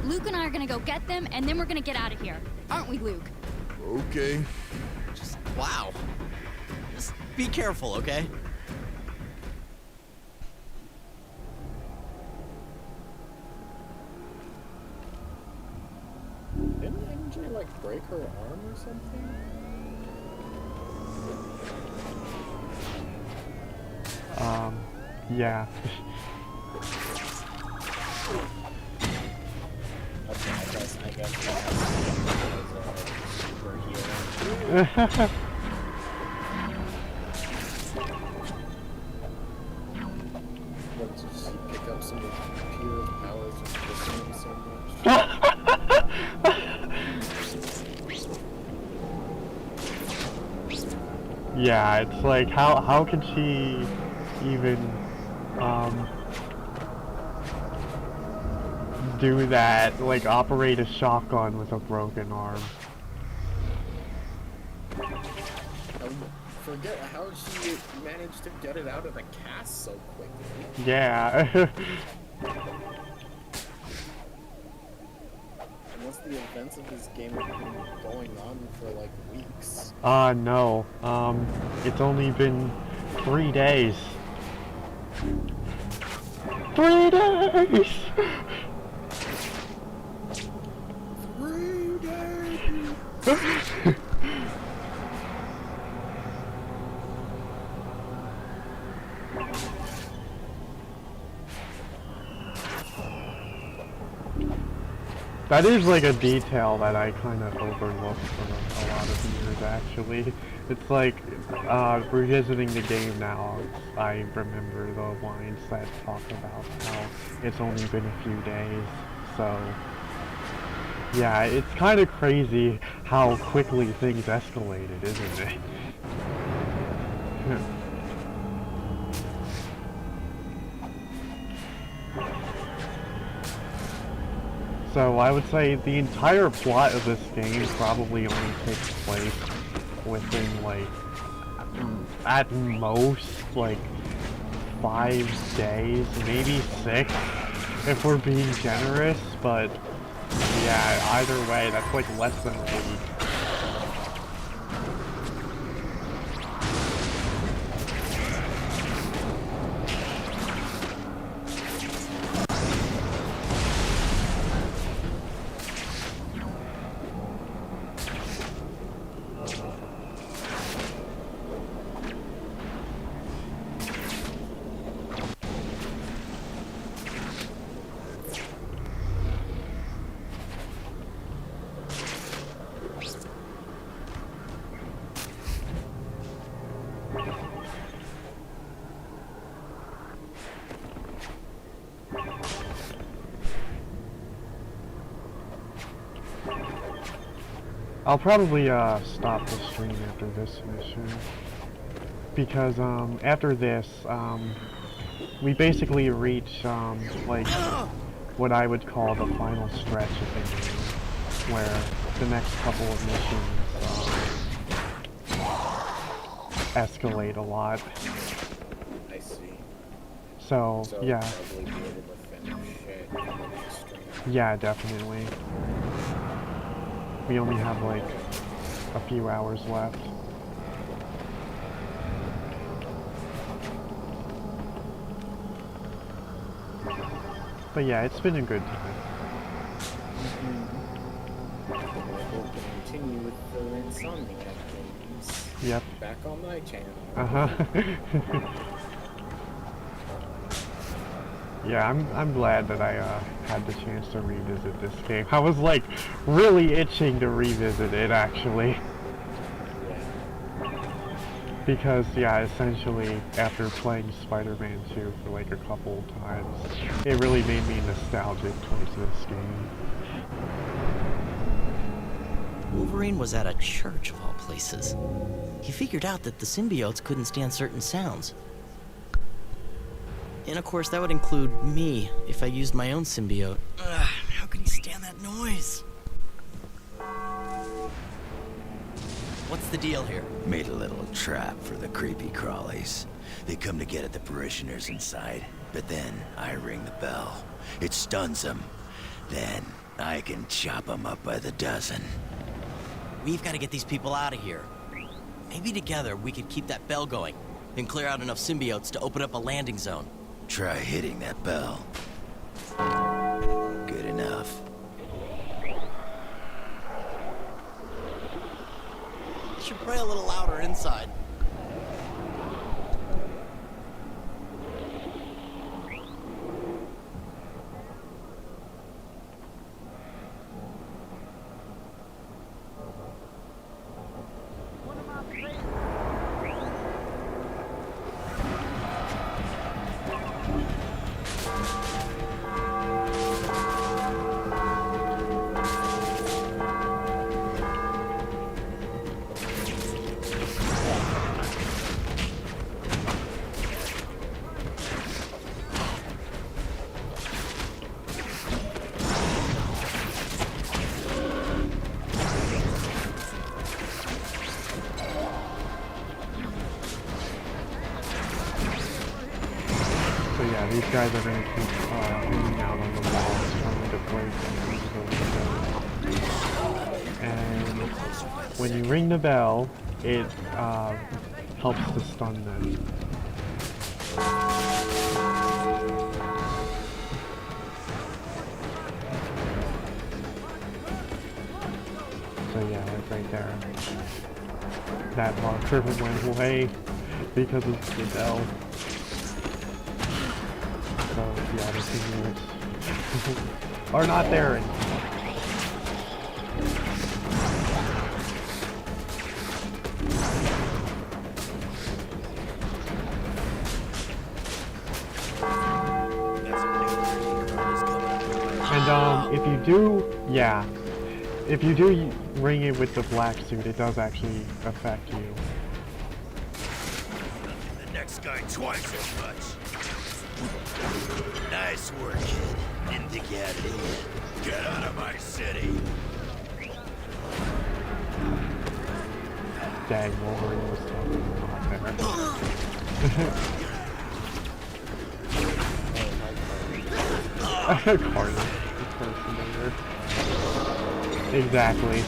Luke and I are gonna go get them, and then we're gonna get out of here. Aren't we, Luke? Okay. Just, wow. Just be careful, okay? Didn't MJ like break her arm or something? Yeah. Okay, I guess that has superhero. What, did she pick up some of Pierre's powers and push him so much? Yeah, it's like, how could she even, do that, like, operate a shotgun with a broken arm? Forget how she managed to get it out of the cast so quickly. Yeah. Unless the events of this game have been going on for like weeks. No. It's only been 3 days. 3 days! 3 days! That is like a detail that I kind of overlooked for a lot of years, actually. It's like, revisiting the game now, I remember the lines that talk about how it's only been a few days, so... Yeah, it's kind of crazy how quickly things escalated, isn't it? So I would say the entire plot of this game probably only takes place within, like, at most, like, 5 days, maybe 6, if we're being generous, but yeah, either way, that's like less than a week. I'll probably stop the stream after this mission, because after this we basically reach like what I would call the final stretch of the game, where the next couple of missions escalate a lot. I see. So yeah. Probably be able to finish it on the next stream. Yeah, definitely. We only have like a few hours left. But yeah, it's been a good time. I hope to continue with the Insomniac games. Yep. Back on my channel. Uh-huh. Yeah, I'm glad that I had the chance to revisit this game. I was like really itching to revisit it actually. Because yeah, essentially after playing Spider-Man 2 for like a couple of times, it really made me nostalgic towards this game. Wolverine was at a church of all places. He figured out that the symbiotes couldn't stand certain sounds. And of course, that would include me, if I used my own symbiote. Ugh, how can he stand that noise? What's the deal here? Made a little trap for the creepy crawlies. They come to get at the parishioners inside, but then I ring the bell. It stuns them. Then I can chop them up by the dozen. We've got to get these people out of here. Maybe together we could keep that bell going and clear out enough symbiotes to open up a landing zone. Try hitting that bell. Good enough. You should pray a little louder inside. yeah, these guys are gonna keep hanging out on the walls, trying to break through the windows. And when you ring the bell, it helps to stun them. So yeah, like right there. That marker went away because of the bell. So yeah, the signals are not there anymore. And if you do, yeah, if you do ring it with the black suit, it does actually affect you. The next guy twice as much. Nice work, kid. Didn't think you had it in you. Get out of my city. Dang, Wolverine was totally not there. Carnage impersonator. Exactly.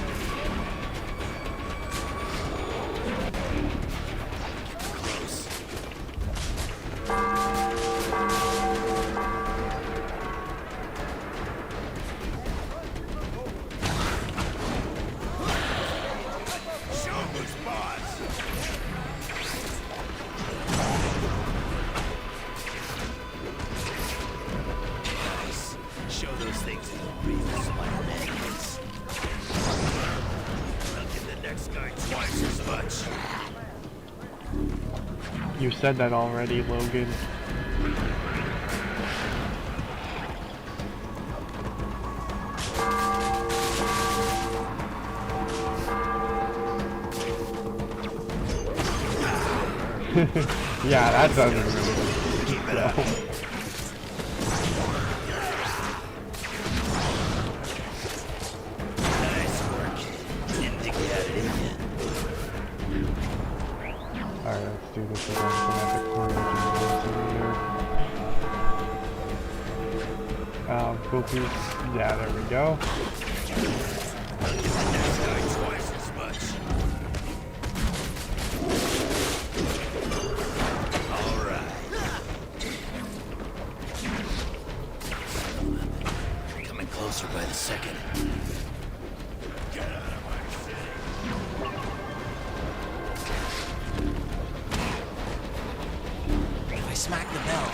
You said that already, Logan. Yeah, that doesn't really keep it up. Alright, let's do this again. So that's a Carnage impersonator. Cookies. Yeah, there we go. Twice as much. All right. Coming closer by the second. Get out of my city. If I smack the bell.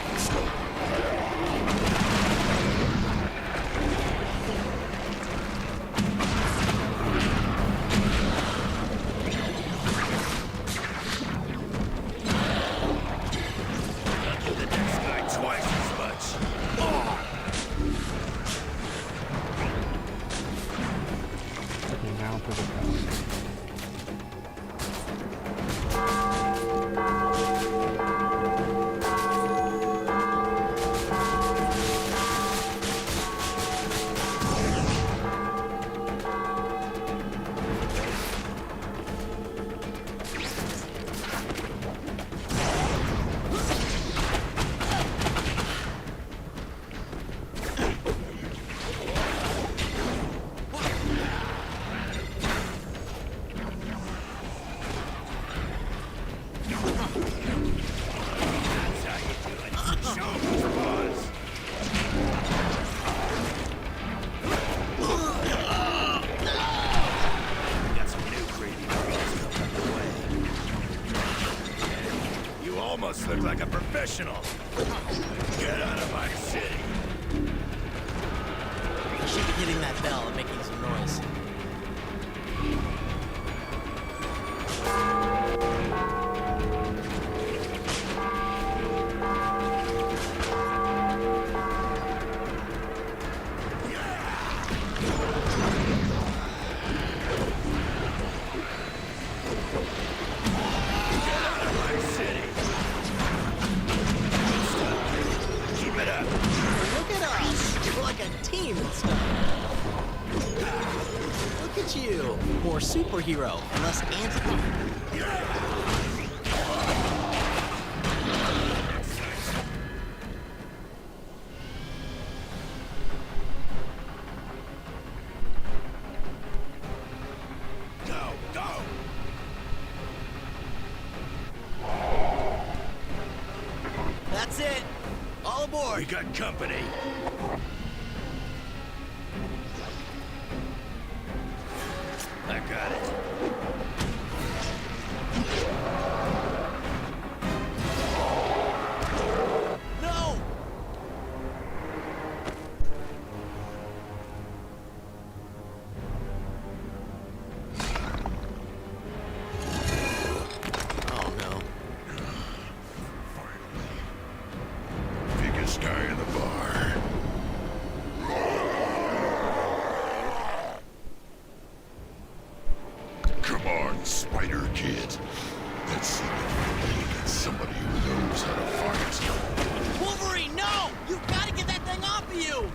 Almost look like a professional. Get out of my city. I should be hitting that bell and making some noise. More superhero and less anti-hero. That's it. All aboard. We got company. I got it. No! Oh no. Biggest guy in the bar. Come on, Spider Kid. Let's see if we can get somebody who knows how to fight. Wolverine, no! You've got to get that thing off of you!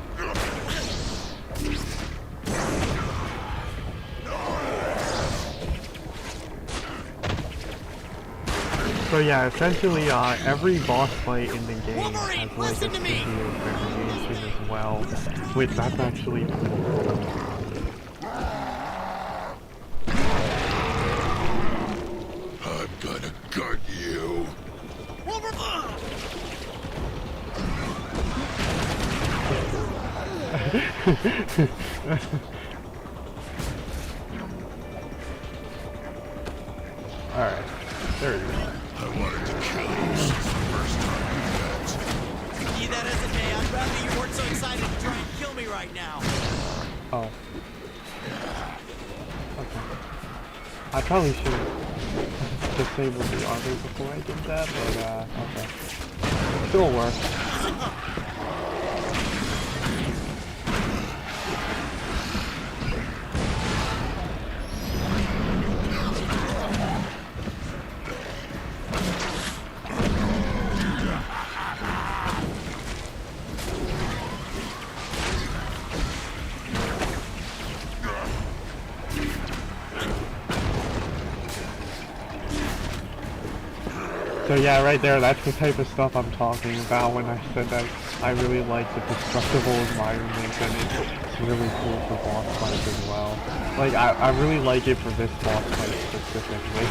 So yeah, essentially, every boss fight in the game Wolverine, has like a listen to me! studio variation as well, which that's actually pretty cool. I'm gonna gut you. Alright, there you go. I wanted to kill you since the first time we met. Be that as it may, I'd rather you weren't so excited to try and kill me right now. Oh. Okay. I probably should have disabled the auto before I did that, but okay. Still works. So yeah, right there, that's the type of stuff I'm talking about when I said that I really like the destructible environment, and it's really cool for boss fights as well. Like, I really like it for this boss fight specifically.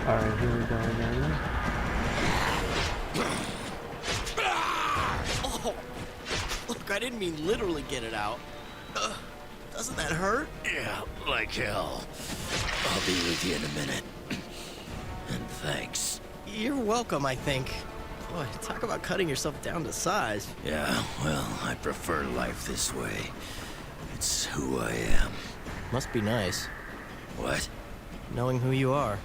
Alright, here we go again. Oh, look, I didn't mean literally get it out. Doesn't that hurt? Yeah, like hell. I'll be with you in a minute. And thanks. You're welcome, I think. Boy, talk about cutting yourself down to size. Yeah, well, I prefer life this way. It's who I am. Must be nice. What? Knowing who you are.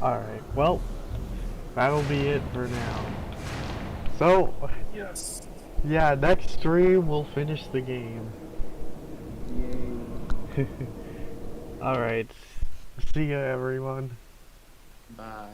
Alright, well, that'll be it for now. So, Yes. yeah, next stream we'll finish the game. Yay. Alright, see ya everyone. Bye.